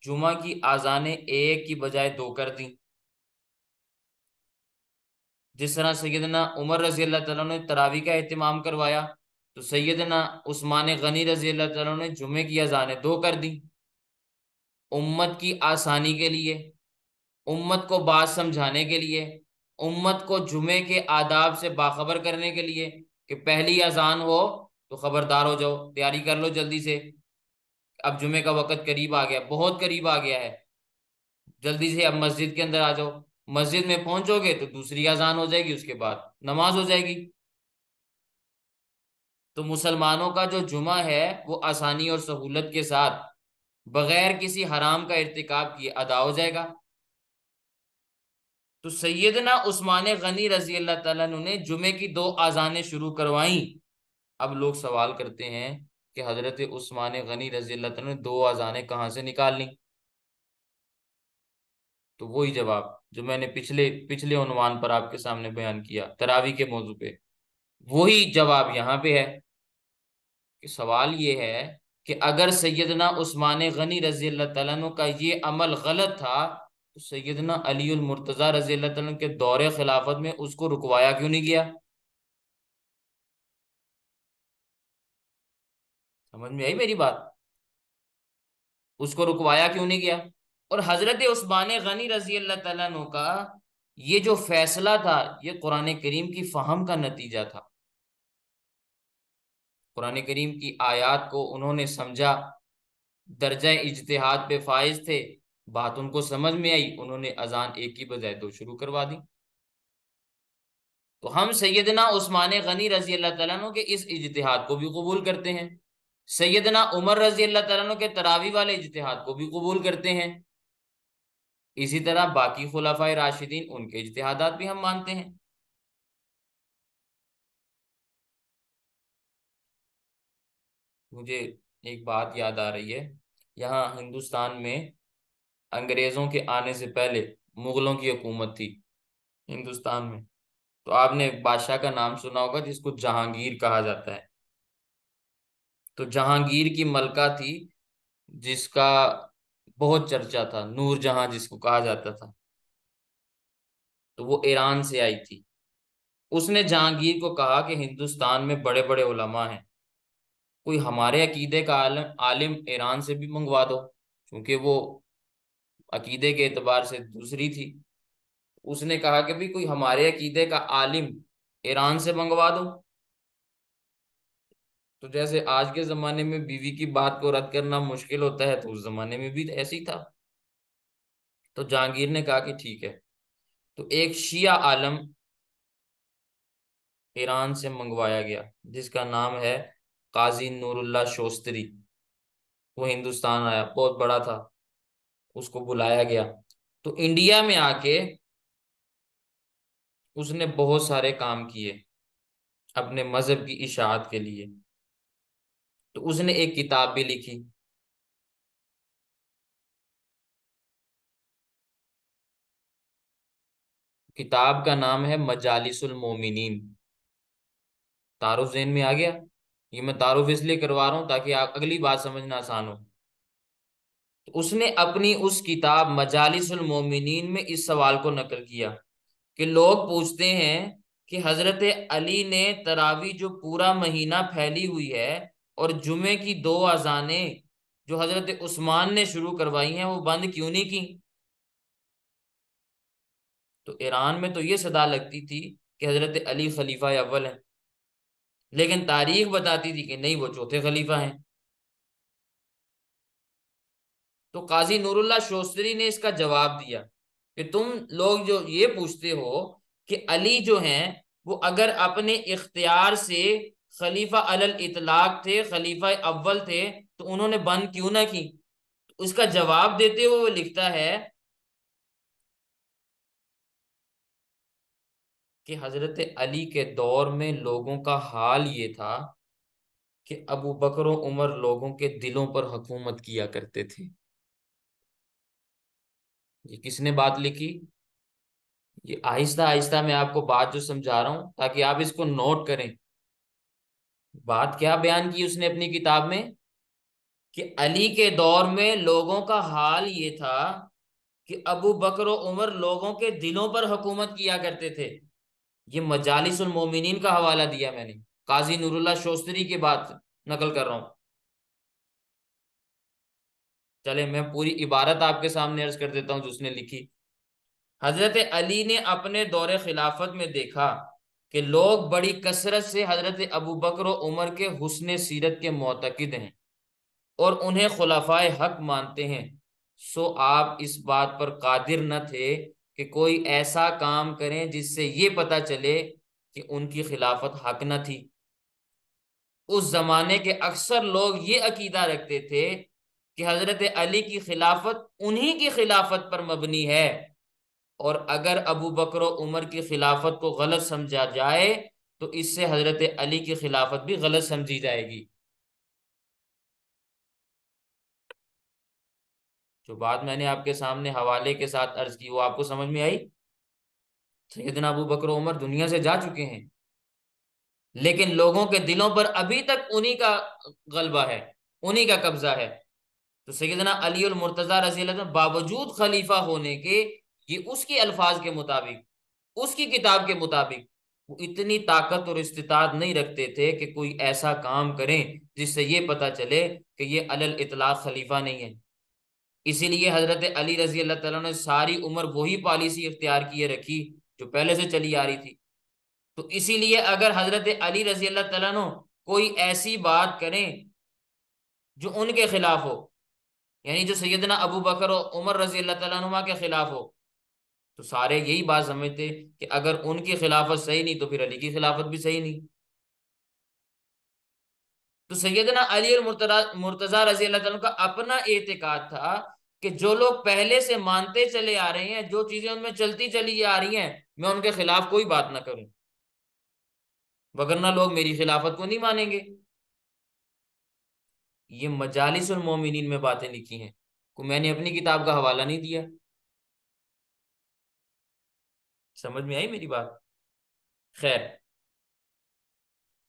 S1: जुमा की आजानें एक की बजाय दो कर दी। जिस तरह सैयदना उमर रजी अल्लाह तआला ने तरावी का एहतमाम करवाया, तो सैयदना उस्मान गनी रजी अल्लाह तआला ने जुमे की अजानें दो कर दी, उम्मत की आसानी के लिए, उम्मत को बात समझाने के लिए, उम्मत को जुमे के आदाब से बाखबर करने के लिए, कि पहली अजान हो तो खबरदार हो जाओ, तैयारी कर लो जल्दी से, अब जुमे का वक़्त करीब आ गया, बहुत करीब आ गया है, जल्दी से अब मस्जिद के अंदर आ जाओ। मस्जिद में पहुंचोगे तो दूसरी अजान हो जाएगी, उसके बाद नमाज हो जाएगी। तो मुसलमानों का जो जुमा है वो आसानी और सहूलत के साथ, बगैर किसी हराम का इर्तिकाब किए अदा हो जाएगा। तो सैयदना उस्मान गनी रजी अल्लाह ताला अन्हु ने जुमे की दो अजानें शुरू करवाई। अब लोग सवाल करते हैं कि हजरत उस्मान गनी रजी अल्लाह ताला ने दो अजानें कहाँ से निकाल ली? तो वही जवाब जो मैंने पिछले पिछले उन्वान पर आपके सामने बयान किया, तरावी के मौजू पे, वही जवाब यहाँ पे है। कि सवाल ये है कि अगर सैयदना उस्मान गनी रजी अल्लाह तआला अन्हु का ये अमल गलत था, तो सैयदना अलीउल मुर्तजा रजी अल्लाह तआला अन्हु के दौरे खिलाफत में उसको रुकवाया क्यों नहीं गया? समझ में आई मेरी बात? उसको रुकवाया क्यों नहीं गया? और हजरत उस्मान गनी रजी अल्लाह तआला अन्हु का ये जो फैसला था, ये कुरान करीम की फहम का नतीजा था। कुरान करीम की आयत को उन्होंने समझा, दर्जा इज्तिहाद पे फाइज थे, बात उनको समझ में आई, उन्होंने अजान एक की बजाय दो शुरू करवा दी। तो हम सैयदना उस्मान गनी रजी अल्लाह तआला अन्हु के इस इज्तिहाद को भी कबूल करते हैं, सैयदना उमर रजी अल्लाह तआला अन्हु के तरावी वाले इज्तिहाद को भी कबूल करते हैं। इसी तरह बाकी खुलाफाए राशिदीन, उनके इज्तिहादात भी हम मानते हैं। मुझे एक बात याद आ रही है, यहाँ हिंदुस्तान में अंग्रेजों के आने से पहले मुगलों की हुकूमत थी हिंदुस्तान में। तो आपने एक बादशाह का नाम सुना होगा जिसको जहांगीर कहा जाता है। तो जहांगीर की मलका थी जिसका बहुत चर्चा था, नूरजहां जिसको कहा जाता था। तो वो ईरान से आई थी। उसने जहांगीर को कहा कि हिंदुस्तान में बड़े बड़े उलमा हैं, कोई हमारे अकीदे का आलिम आलिम ईरान से भी मंगवा दो, क्योंकि वो अकीदे के एतबार से दूसरी थी। उसने कहा कि भाई कोई हमारे अकीदे का आलिम ईरान से मंगवा दो। तो जैसे आज के जमाने में बीवी की बात को रद्द करना मुश्किल होता है, तो उस जमाने में भी ऐसे ही था। तो जहांगीर ने कहा कि ठीक है। तो एक शिया आलम ईरान से मंगवाया गया जिसका नाम है काजी नूरुल्लाह शोस्तरी। वो हिंदुस्तान आया, बहुत बड़ा था। उसको बुलाया गया। तो इंडिया में आके उसने बहुत सारे काम किए अपने मजहब की इशाअत के लिए। तो उसने एक किताब भी लिखी। किताब का नाम है मजालिसुल मोमिनीन। तारुफ ज़हन में आ गया? ये मैं तारुफ इसलिए करवा रहा हूं ताकि आप अगली बात समझना आसान हो। तो उसने अपनी उस किताब मजालिसुल मोमिनीन में इस सवाल को नकल किया कि लोग पूछते हैं कि हजरत अली ने तरावी जो पूरा महीना फैली हुई है और जुमे की दो अजानें जो हजरत उस्मान ने शुरू करवाई हैं वो बंद क्यों नहीं की। तो ईरान में तो ये सदा लगती थी कि हजरत अली खलीफा अव्वल है, लेकिन तारीख बताती थी कि नहीं, वो चौथे खलीफा हैं। तो काजी नूरुल्लाह शोस्तरी ने इसका जवाब दिया कि तुम लोग जो ये पूछते हो कि अली जो हैं वो अगर अपने इख्तियार से खलीफा अलल इतलाक थे, खलीफा अव्वल थे, तो उन्होंने बंद क्यों ना की। तो उसका जवाब देते हुए वो लिखता है कि हजरत अली के दौर में लोगों का हाल ये था कि अबू बकर और उमर लोगों के दिलों पर हुकूमत किया करते थे। ये किसने बात लिखी? ये आहिस्ता आहिस्ता मैं आपको बात जो समझा रहा हूं ताकि आप इसको नोट करें। बात क्या बयान की उसने अपनी किताब में कि अली के दौर में लोगों का हाल ये था कि अबू बकर और उमर लोगों के दिलों पर हुकूमत किया करते थे। ये मजालिसुल मोमिनीन का हवाला दिया मैंने, काजी नूरुल्लाह शोस्तरी की बात नकल कर रहा हूं। चले मैं पूरी इबारत आपके सामने अर्ज कर देता हूं जो उसने लिखी। हजरत अली ने अपने दौरे खिलाफत में देखा कि लोग बड़ी कसरत से हजरत अबू बकर और उमर के हुस्न सीरत के मोतकिद हैं और उन्हें खुलाफाए हक मानते हैं। सो आप इस बात पर कादिर न थे कि कोई ऐसा काम करें जिससे ये पता चले कि उनकी खिलाफत हक न थी। उस जमाने के अक्सर लोग ये अकीदा रखते थे कि हजरत अली की खिलाफत उन्हीं की खिलाफत पर मबनी है, और अगर अबू बकर और उमर की खिलाफत को गलत समझा जाए तो इससे हजरत अली की खिलाफत भी गलत समझी जाएगी। जो बात मैंने आपके सामने हवाले के साथ अर्ज की वो आपको समझ में आई? सैयदना अबू बकर और उमर दुनिया से जा चुके हैं, लेकिन लोगों के दिलों पर अभी तक उन्हीं का गलबा है, उन्हीं का कब्जा है। तो सैयदना अली और मुर्तजा रजी अल्लाह अन्हु बावजूद खलीफा होने के, ये उसके अल्फाज के मुताबिक, उसकी किताब के मुताबिक, वो इतनी ताकत और इस्तिताद नहीं रखते थे कि कोई ऐसा काम करें जिससे ये पता चले कि ये अलल इतलाक खलीफा नहीं है। इसीलिए हजरत अली रजी अल्लाह तआला ने सारी उम्र वही पॉलिसी इख्तियार किए रखी जो पहले से चली आ रही थी। तो इसीलिए अगर हजरत अली रजी अल्लाह तआला अन्हु कोई ऐसी बात करें जो उनके खिलाफ हो, यानी जो सैयदना अबू बकर और उमर रजी अल्लाह तआला अन्हुमा के खिलाफ हो, तो सारे यही बात समझते कि अगर उनकी खिलाफत सही नहीं तो फिर अली की खिलाफत भी सही नहीं। तो सैयदना अली और मुर्तजा रजी अल्लाह तआला का अपना एतकाद था कि जो लोग पहले से मानते चले आ रहे हैं, जो चीजें उनमें चलती चली आ रही हैं, मैं उनके खिलाफ कोई बात ना करूं, वगरना लोग मेरी खिलाफत को नहीं मानेंगे। ये मजालिसुल मोमिनीन में बातें लिखी हैं, को मैंने अपनी किताब का हवाला नहीं दिया। समझ में आई मेरी बात? खैर,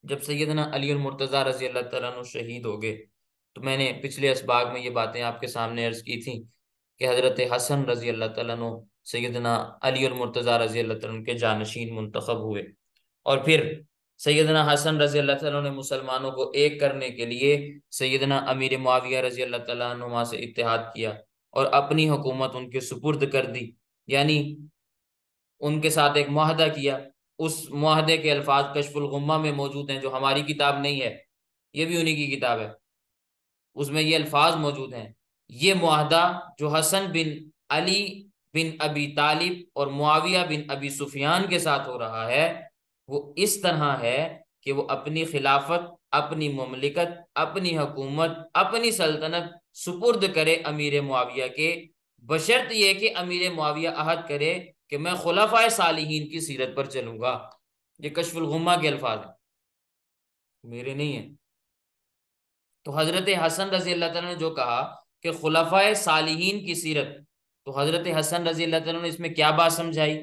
S1: जब सैयदना अली और मुर्तजा रजी अल्लाह तआला अन्हु शहीद हो गए, तो मैंने पिछले असबाग में ये बातें आपके सामने अर्ज की थी कि हजरत हसन रजी अल्लाह तआला अन्हु सैयदना अली और मुर्तजा रजी अल्लाह तआला अन्हु के जानशीन मुंतखब हुए। और फिर सैयदना हसन रजी अल्लाह तआला अन्हु ने मुसलमानों को एक करने के लिए सैयदना अमीर मुआविया रजी अल्लाह तआला अन्हुमा से इत्तेहाद किया और अपनी हुकूमत उनके सुपुर्द कर दी, यानी उनके साथ एक मुआहदा किया। उस मुआहदे के अल्फाज कशफुल गुम्मा में मौजूद हैं, जो हमारी किताब नहीं है, ये भी उन्हीं की किताब है, उसमें ये अल्फाज मौजूद हैं। ये मुआहदा जो हसन बिन अली बिन अबी तालिब और मुआविया बिन अबी सुफियान के साथ हो रहा है, वो इस तरह है कि वो अपनी खिलाफत, अपनी ममलिकत, अपनी हुकूमत, अपनी सल्तनत सुपुर्द करे अमीर मुआविया के, बशर्त ये कि अमीर मुआविया अहद करे कि मैं खुलफाए सालिहीन की सीरत पर चलूंगा। ये कशफुल गुम्मा के अल्फाज हैं, मेरे नहीं है। तो हजरत हसन रजी अल्लाह तआला ने जो कहा कि खुलफाए सालिहीन की सीरत, तो हजरत हसन रजी अल्लाह तआला ने इसमें क्या बात समझाई?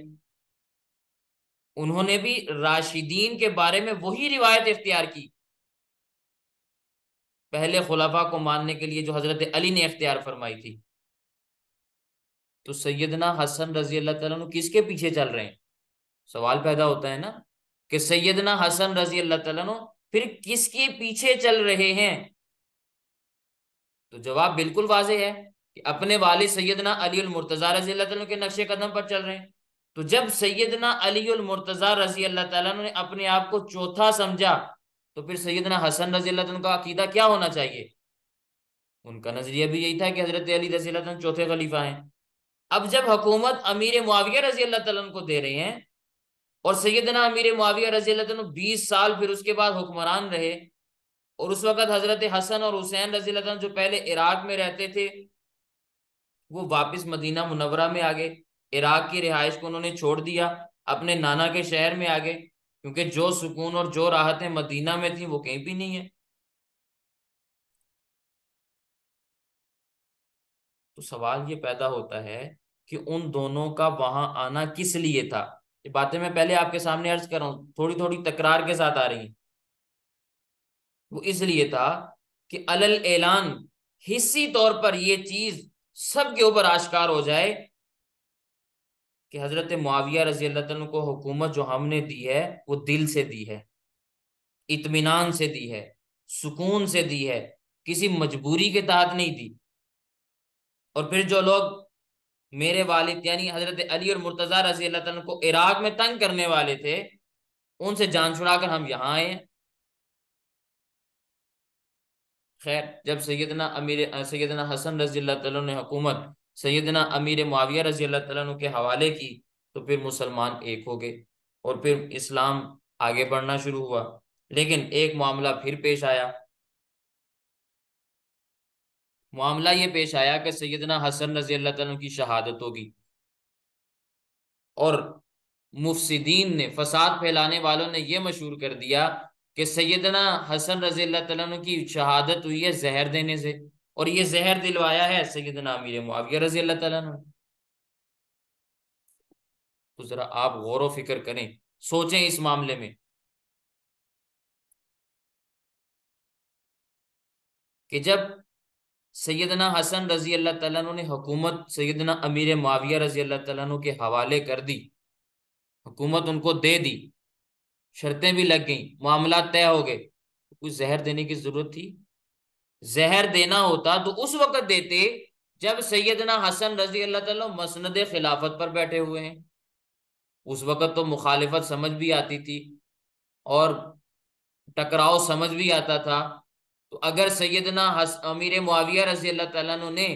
S1: उन्होंने भी राशिदीन के बारे में वही रिवायत इख्तियार की, पहले खुलफा को मानने के लिए जो हजरत अली ने इख्तियार फरमाई थी। तो सैयदना हसन रजी अल्लाह तआला अन्हु किसके पीछे चल रहे हैं? सवाल पैदा होता है ना, कि सैयदना हसन रजी अल्लाह तआला अन्हु फिर किसके पीछे चल रहे हैं? तो जवाब बिल्कुल वाज़ेह है कि अपने वालिद सैयदना अली अल मुर्तजा रजी अल्लाह तआला अन्हु के नक्शे कदम पर चल रहे हैं। तो जब सैयदना अली अल मुर्तजा रजी अल्लाह तआला अन्हु ने अपने आप को चौथा समझा, तो फिर सैयदना हसन रजी अल्लाह तआला अन्हु का अकीदा क्या होना चाहिए? उनका नजरिया भी यही था कि हजरत अली रजी अल्लाह तआला अन्हु चौथे खलीफा हैं। अब जब हुकूमत अमीर मुआविया रजी अल्लाह तआला अन्हु को दे रहे हैं, और सैयदना अमीर मुआविया रजी अल्लाह तआला 20 साल फिर उसके बाद हुक्मरान रहे, और उस वक्त हजरत हसन और हुसैन रजी अल्लाह तआला जो पहले इराक में रहते थे, वो वापस मदीना मुनव्वरा में आ गए। इराक की रिहाइश को उन्होंने छोड़ दिया, अपने नाना के शहर में आ गए, क्योंकि जो सुकून और जो राहतें मदीना में थी वो कहीं भी नहीं है। तो सवाल ये पैदा होता है कि उन दोनों का वहां आना किस लिए था? ये बातें मैं पहले आपके सामने अर्ज कर रहा हूं, थोड़ी थोड़ी तकरार के साथ आ रही हैं। वो इसलिए था कि अलल ऐलान हिस्सी तौर पर ये चीज सबके ऊपर आश्कार हो जाए कि हजरत मुआविया रजी अल्लाह तआला को हुकूमत जो हमने दी है, वो दिल से दी है, इत्मीनान से दी है, सुकून से दी है, किसी मजबूरी के तहत नहीं दी। और फिर जो लोग मेरे वालिद यानी हजरत अली और मुर्तजा रजी अल्लाह तआला को इराक में तंग करने वाले थे, उनसे जान छुड़ाकर हम यहाँ आए हैं। खैर, जब सैयदना हसन रजी अल्लाह तआला ने हुकूमत सैयदना अमीर मुआविया रजी अल्लाह तआला के हवाले की, तो फिर मुसलमान एक हो गए और फिर इस्लाम आगे बढ़ना शुरू हुआ। लेकिन एक मामला फिर पेश आया। मामला ये पेश आया कि सैयदना हसन रजी अल्लाह तआला की शहादत होगी, और मुफसिदीन ने, फसाद फैलाने वालों ने यह मशहूर कर दिया कि सैयदना हसन रजी अल्लाह तआला अन्हु की शहादत हुई है जहर देने से, और ये जहर दिलवाया है सैयदना अमीर मुआविया रजी अल्लाह तआला अन्हु। तो जरा आप गौर व फिक्र करें, सोचें इस मामले में कि जब सैयदना हसन रजी अल्लाह तआला अन्हु ने हुकूमत सैयदना अमीर मुआविया रजी अल्लाह तआला अन्हु के हवाले कर दी, हुकूमत उनको दे दी, शर्तें भी लग गई, मामला तय हो गए, तो कुछ जहर देने की जरूरत थी? जहर देना होता तो उस वक्त देते जब सैयदना हसन रजी अल्लाह तआला मसनद खिलाफत पर बैठे हुए हैं। उस वक्त तो मुखालिफत समझ भी आती थी और टकराव समझ भी आता था। तो अगर सैयदना अमीर मुआविया रजी अल्लाह तआला अन्हु ने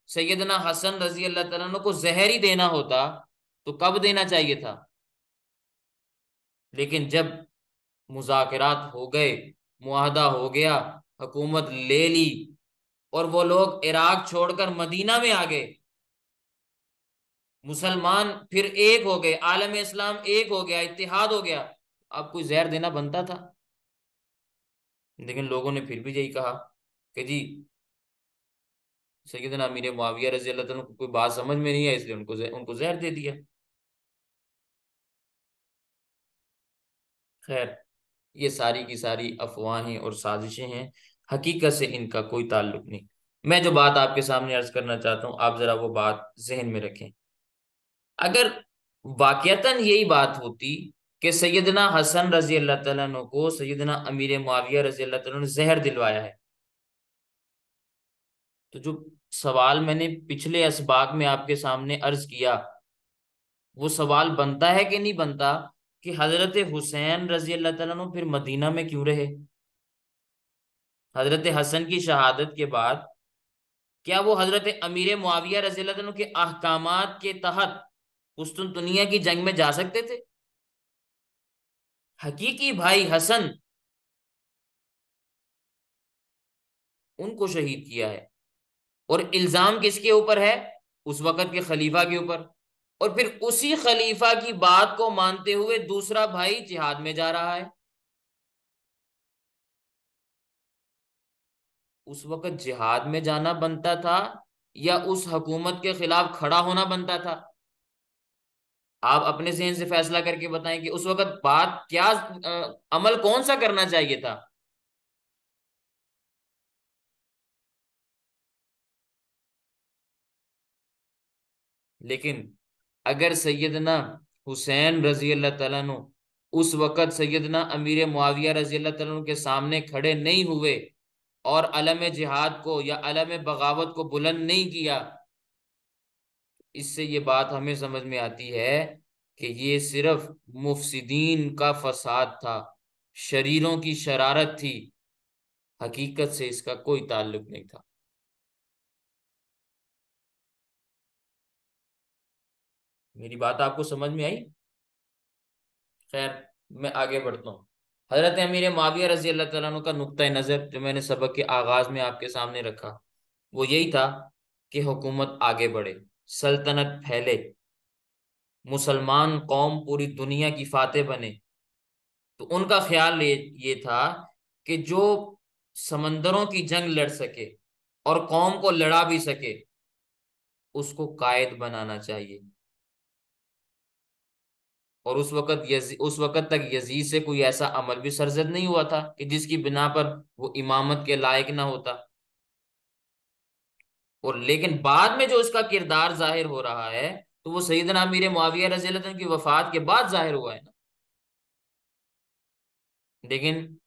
S1: सैयदना हसन रजी अल्लाह तआला अन्हु को जहर ही देना होता, तो कब देना चाहिए था? लेकिन जब मुज़ाकरात हो गए, मुआहदा हो गया, हुकूमत ले ली, और वो लोग इराक छोड़कर मदीना में आ गए, मुसलमान फिर एक हो गए, आलम इस्लाम एक हो गया, इत्तेहाद हो गया। अब कोई जहर देना बनता था। लेकिन लोगों ने फिर भी यही कहा कि जी सैयदना अमीर मुआविया रजी अल्लाह तआला को कोई बात समझ में नहीं है, इसलिए उनको जहर दे दिया। खैर, ये सारी की सारी अफवाहें और साजिशें हैं, हकीकत से इनका कोई ताल्लुक नहीं। मैं जो बात आपके सामने अर्ज करना चाहता हूँ, आप जरा वो बात जहन में रखें। अगर वाकयतन यही बात होती कि सैयदना हसन रजी अल्लाह तआला अन्हु को सैयदना अमीर मुआविया रजी अल्लाह तआला अन्हु ने जहर दिलवाया है, तो जो सवाल मैंने पिछले असबाक में आपके सामने अर्ज किया, वो सवाल बनता है कि नहीं बनता कि हजरत हुसैन रजी अल्लाह तआला अन्हु फिर मदीना में क्यों रहे? हजरत हसन की शहादत के बाद क्या वो हजरत अमीर मुआविया रजी अल्लाह तआला अन्हु के अहकामात के तहत कुस्तुनतुनिया की जंग में जा सकते थे? हकीकी भाई हसन, उनको शहीद किया है। और इल्जाम किसके ऊपर है? उस वक्त के खलीफा के ऊपर। और फिर उसी खलीफा की बात को मानते हुए दूसरा भाई जिहाद में जा रहा है। उस वक्त जिहाद में जाना बनता था या उस हुकूमत के खिलाफ खड़ा होना बनता था? आप अपने जहन से फैसला करके बताएं कि उस वक्त बात क्या, अमल कौन सा करना चाहिए था? लेकिन अगर सैयदना हुसैन रजी अल्लाह तआला अन्हु उस वक़्त सैयदना अमीर मुआविया रजी अल्लाह तआला अन्हु के सामने खड़े नहीं हुए और अलम जिहाद को या अलम बगावत को बुलंद नहीं किया, इससे ये बात हमें समझ में आती है कि ये सिर्फ मुफसिदीन का फसाद था, शरीरों की शरारत थी, हकीकत से इसका कोई ताल्लुक नहीं था। मेरी बात आपको समझ में आई? खैर, मैं आगे बढ़ता हूँ। हजरत अमीर माविया रजी अल्लाह तआला अन्हु का नुक्ता नज़र जो मैंने सबक के आगाज में आपके सामने रखा, वो यही था कि हुकूमत आगे बढ़े, सल्तनत फैले, मुसलमान कौम पूरी दुनिया की फातेह बने। तो उनका ख्याल ये था कि जो समंदरों की जंग लड़ सके और कौम को लड़ा भी सके, उसको कायद बनाना चाहिए। और उस वक्त तक यजीद से कोई ऐसा अमल भी सरजद नहीं हुआ था कि जिसकी बिना पर वो इमामत के लायक ना होता। और लेकिन बाद में जो उसका किरदार जाहिर हो रहा है, तो वो सैयदना अमीर मुआविया रज़ी अल्लाह अन्हु की वफात के बाद जाहिर हुआ है ना। लेकिन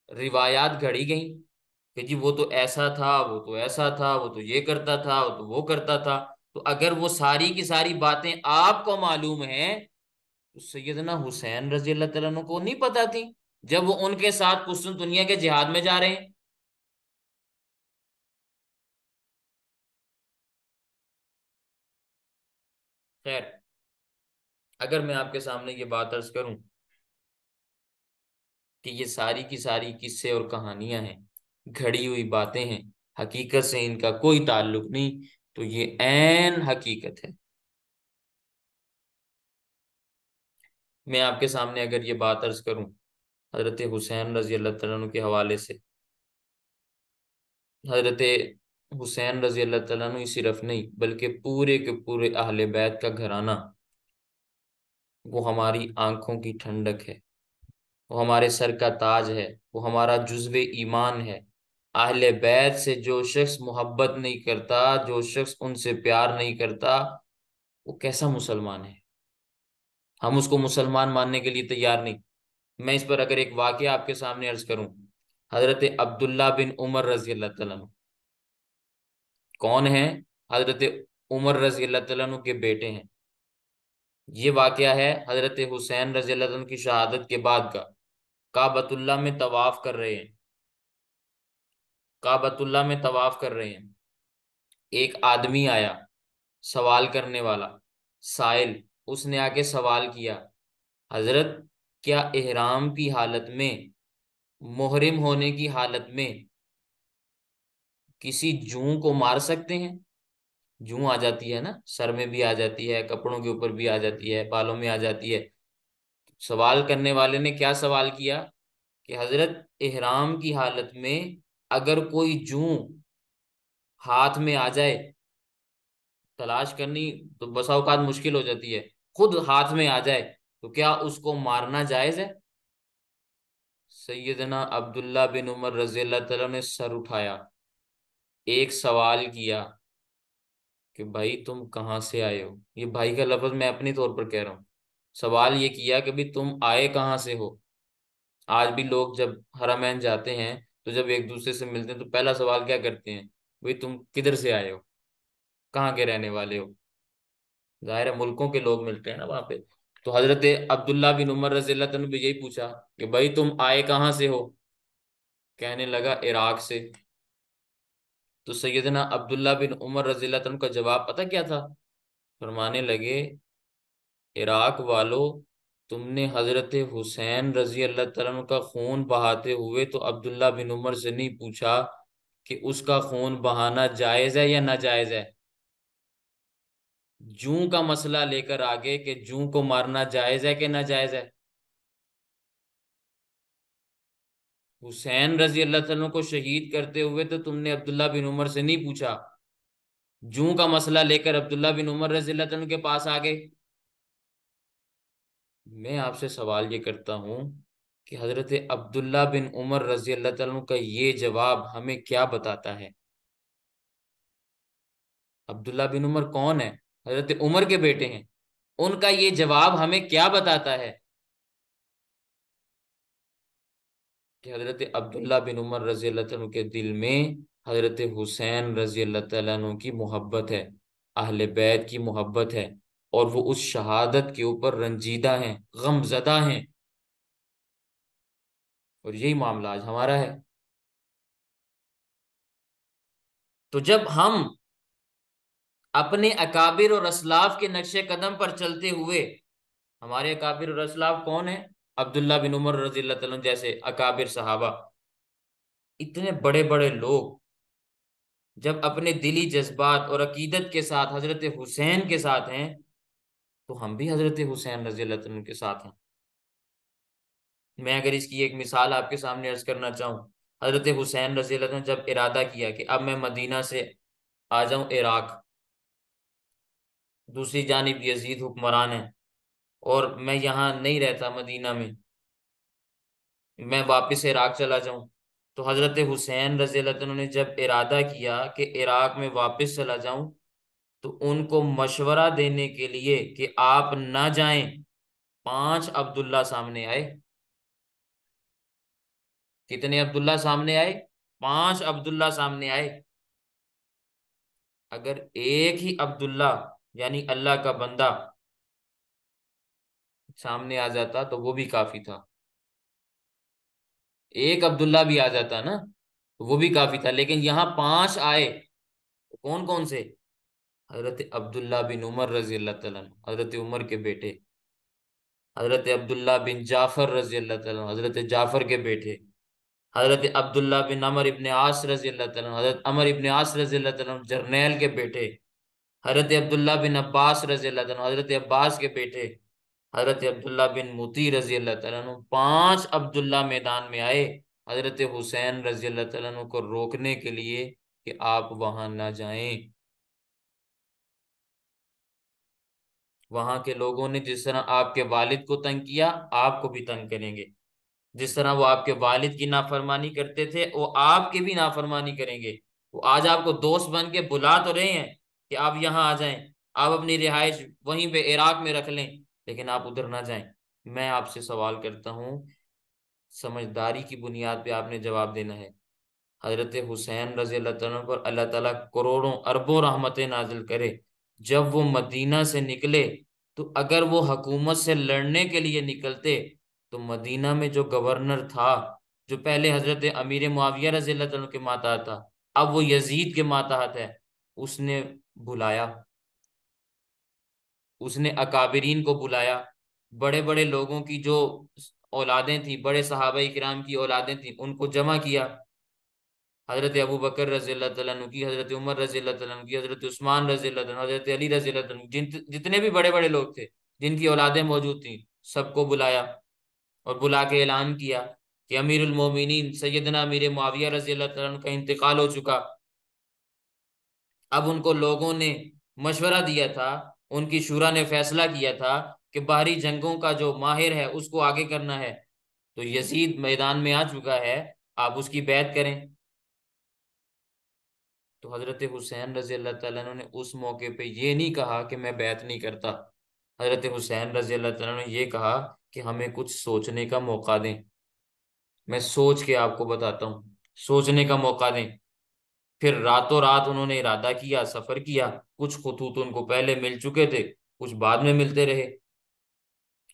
S1: रिवायात घड़ी गई कि जी वो तो ऐसा था, वो तो ऐसा था, वो तो ये करता था, वो तो वो करता था। तो अगर वो सारी की सारी बातें आपको मालूम है, तो सैयदना हुसैन रजी अल्लाह तआला अन्हु को नहीं पता थी जब वो उनके साथ कुस्तुन दुनिया के जिहाद में जा रहे हैं? खैर, अगर मैं आपके सामने ये बात अर्ज करूं कि ये सारी की सारी किस्से और कहानियां हैं, घड़ी हुई बातें हैं, हकीकत से इनका कोई ताल्लुक नहीं, तो ये ऐन हकीकत है। मैं आपके सामने अगर ये बात अर्ज करूं हजरत हुसैन रजी अल्लाह तआला अन्हु के हवाले से, हजरत हुसैन रजी अल्लाह तआला अन्हु ही सिर्फ नहीं बल्कि पूरे के पूरे अहले बैत का घराना, वो हमारी आंखों की ठंडक है, वो हमारे सर का ताज है, वो हमारा जुज़्वे ईमान है। अहले बैत से जो शख्स मोहब्बत नहीं करता, जो शख्स उनसे प्यार नहीं करता, वो कैसा मुसलमान है? हम उसको मुसलमान मानने के लिए तैयार नहीं। मैं इस पर अगर एक वाकया आपके सामने अर्ज करूं, हजरत अब्दुल्ला बिन उमर रजी अल्लाह तआला अन्हु कौन है? हजरत उमर रजी अल्लाह तआला अन्हु के बेटे हैं। ये वाकया है हजरत हुसैन रजी अल्लाह तआला अन्हु की शहादत के बाद का। काबतुल्ला में तवाफ कर रहे हैं, काबतुल्ला में तवाफ कर रहे हैं, एक आदमी आया, सवाल करने वाला, साइल। उसने आके सवाल किया, हजरत, क्या इहराम की हालत में, मुहरिम होने की हालत में किसी जूं को मार सकते हैं? जूं आ जाती है ना, सर में भी आ जाती है, कपड़ों के ऊपर भी आ जाती है, बालों में आ जाती है। सवाल करने वाले ने क्या सवाल किया कि हजरत इहराम की हालत में अगर कोई जूं हाथ में आ जाए, तलाश करनी तो बसा औकात मुश्किल हो जाती है, खुद हाथ में आ जाए, तो क्या उसको मारना जायज है? सैयदना अब्दुल्ला बिन उमर रजी अल्लाह तआला ने सर उठाया, एक सवाल किया कि भाई तुम कहाँ से आए हो। ये भाई का लफ्ज मैं अपने तौर पर कह रहा हूँ। सवाल ये किया कि भाई तुम आए कहाँ से हो। आज भी लोग जब हरमैन जाते हैं तो जब एक दूसरे से मिलते हैं तो पहला सवाल क्या करते हैं, भाई तुम किधर से आए हो, कहाँ के रहने वाले हो। जाहिर है मुल्कों के लोग मिलते हैं ना वहां पे। तो हजरत अब्दुल्ला बिन उमर रज़ी अल्लाह तआला भी यही पूछा कि भाई तुम आए कहाँ से हो। कहने लगा इराक से। तो सैयदना अब्दुल्ला बिन उमर रज़ी अल्लाह तआला का जवाब पता क्या था? फरमाने लगे, इराक वालों, तुमने हजरत हुसैन रजी अल्लाह तआला अन्हु का खून बहाते हुए तो अब्दुल्ला बिन उमर से नहीं पूछा कि उसका खून बहाना जायज है या नाजायज है। जूं का मसला लेकर आगे कि जूं को मारना जायज है कि नाजायज है। हुसैन रजी अल्लाह तआला अन्हु को शहीद करते हुए तो तुमने अब्दुल्ला बिन उमर से नहीं पूछा, जूं का मसला लेकर अब्दुल्ला बिन उमर रजी अल्लाह तआला अन्हु के पास आ गए। मैं आपसे सवाल ये करता हूं कि हजरत अब्दुल्ला बिन उमर रजी अल्लाह तआला अन्हु का ये जवाब हमें क्या बताता है? अब्दुल्ला बिन उमर कौन है? हजरत उमर के बेटे हैं। उनका ये जवाब हमें क्या बताता है? कि हजरत अब्दुल्ला बिन उमर रजी अल्लाह तआला अन्हु के दिल में हजरत हुसैन रजी अल्लाह तआला अन्हु की मोहब्बत है, अहले बैत की मोहब्बत है, और वो उस शहादत के ऊपर रंजीदा हैं, गमजदा हैं। और यही मामला आज हमारा है। तो जब हम अपने अकाबिर और असलाफ के नक्शे कदम पर चलते हुए, हमारे अकाबिर और असलाफ कौन है? अब्दुल्ला बिन उमर रजी अल्लाह तआला जैसे अकाबिर सहाबा, इतने बड़े बड़े लोग जब अपने दिली जज्बात और अकीदत के साथ हजरत हुसैन के साथ हैं, तो हम भी हजरत हुसैन रजी अल्लाह तआला के साथ हैं। मैं अगर इसकी एक मिसाल आपके सामने अर्ज करना चाहूँ, हजरत हुसैन रजी अल्लाह तआला ने जब इरादा किया कि अब मैं मदीना से आ जाऊं इराक, दूसरी जानिब यजीद हुक्मरान है और मैं यहाँ नहीं रहता मदीना में, मैं वापस इराक चला जाऊं। तो हजरत हुसैन रजी अल्लाह तआला ने जब इरादा किया कि इराक में वापस चला जाऊं, तो उनको मशवरा देने के लिए कि आप ना जाएं, 5 अब्दुल्ला सामने आए। कितने अब्दुल्ला सामने आए? 5 अब्दुल्ला सामने आए। अगर एक ही अब्दुल्ला, यानी अल्लाह का बंदा, सामने आ जाता तो वो भी काफी था। एक अब्दुल्ला भी आ जाता ना तो वो भी काफी था, लेकिन यहाँ 5 आए। तो कौन कौन से? हजरत अब्दुल्ला बिन उमर रजी अल्लाह तआला अन्हु, हजरत उमर के बेटे, हजरत अब्दुल्ला बिन जाफर रजी अल्लाह तआला अन्हु, हजरत जाफर के बेटे, हजरत अब्दुल्ला बिन अमर इब्ने आस रजी अल्लाह तआला अन्हु, हजरत अमर इब्ने आस रजी अल्लाह तआला अन्हु जरनैल के बेटे, हजरत अब्दुल्ला बिन अब्बास रजी अल्लाह तआला अन्हु, हजरत अब्बास के बेटे, हजरत अब्दुल्ला बिन मुती रजी अल्लाह तआला अन्हु। 5 अब्दुल्ला मैदान में आए हजरत हुसैन रजी अल्लाह तआला अन्हु को रोकने के लिए कि आप वहां ना जाएं। वहां के लोगों ने जिस तरह आपके वालिद को तंग किया, आपको भी तंग करेंगे। जिस तरह वो आपके वालिद की नाफरमानी करते थे, वो आपकी भी नाफरमानी करेंगे। वो आज आपको दोस्त बन के बुला तो रहे हैं कि आप यहाँ आ जाएं, आप अपनी रिहाइश वहीं पे इराक में रख लें, लेकिन आप उधर ना जाएं। मैं आपसे सवाल करता हूँ, समझदारी की बुनियाद पे आपने जवाब देना है। हजरत हुसैन रजी अल्लाह तआला पर अल्लाह ताला करोड़ों अरबों रहमतें नाजिल करे, जब वो मदीना से निकले, तो अगर वो हुकूमत से लड़ने के लिए निकलते, तो मदीना में जो गवर्नर था, जो पहले हजरत अमीर मुआविया रजी अल्लाह तआला के मातहत था, अब वो यजीद के मातहत है, उसने बुलाया, उसने अकाबिरीन को बुलाया, बड़े बड़े लोगों की जो औलादें थी, बड़े सहाबा किराम की औलादें थी, उनको जमा किया। हजरत अबू बकर रजी अल्लाह तआला अन्हु की, हजरत उमर रजी अल्लाह तआला अन्हु की, हजरत उस्मान रजी अल्लाह तआला अन्हु, हजरत अली रजी अल्लाह तआला अन्हु, जितने भी बड़े बड़े लोग थे जिनकी औलादें मौजूद थी, सबको बुलाया और बुला के ऐलान किया कि अमीरुल मोमिनीन सैयदना अमीर मुआविया रजी अल्लाह तआला अन्हु का इंतकाल हो चुका। अब उनको लोगों ने मशवरा दिया था, उनकी शूरा ने फैसला किया था कि बाहरी जंगों का जो माहिर है उसको आगे करना है, तो यजीद मैदान में आ चुका है, आप उसकी बैत करें। तो हजरत हुसैन रजी अल्लाह तआला अन्हु ने उस मौके पे ये नहीं कहा कि मैं बैत नहीं करता। हजरत हुसैन रजी अल्लाह तआला अन्हु ने ये कहा कि हमें कुछ सोचने का मौका दें, मैं सोच के आपको बताता हूँ, सोचने का मौका दें। फिर रातों रात उन्होंने इरादा किया, सफर किया। कुछ खुतूत उनको पहले मिल चुके थे, कुछ बाद में मिलते रहे।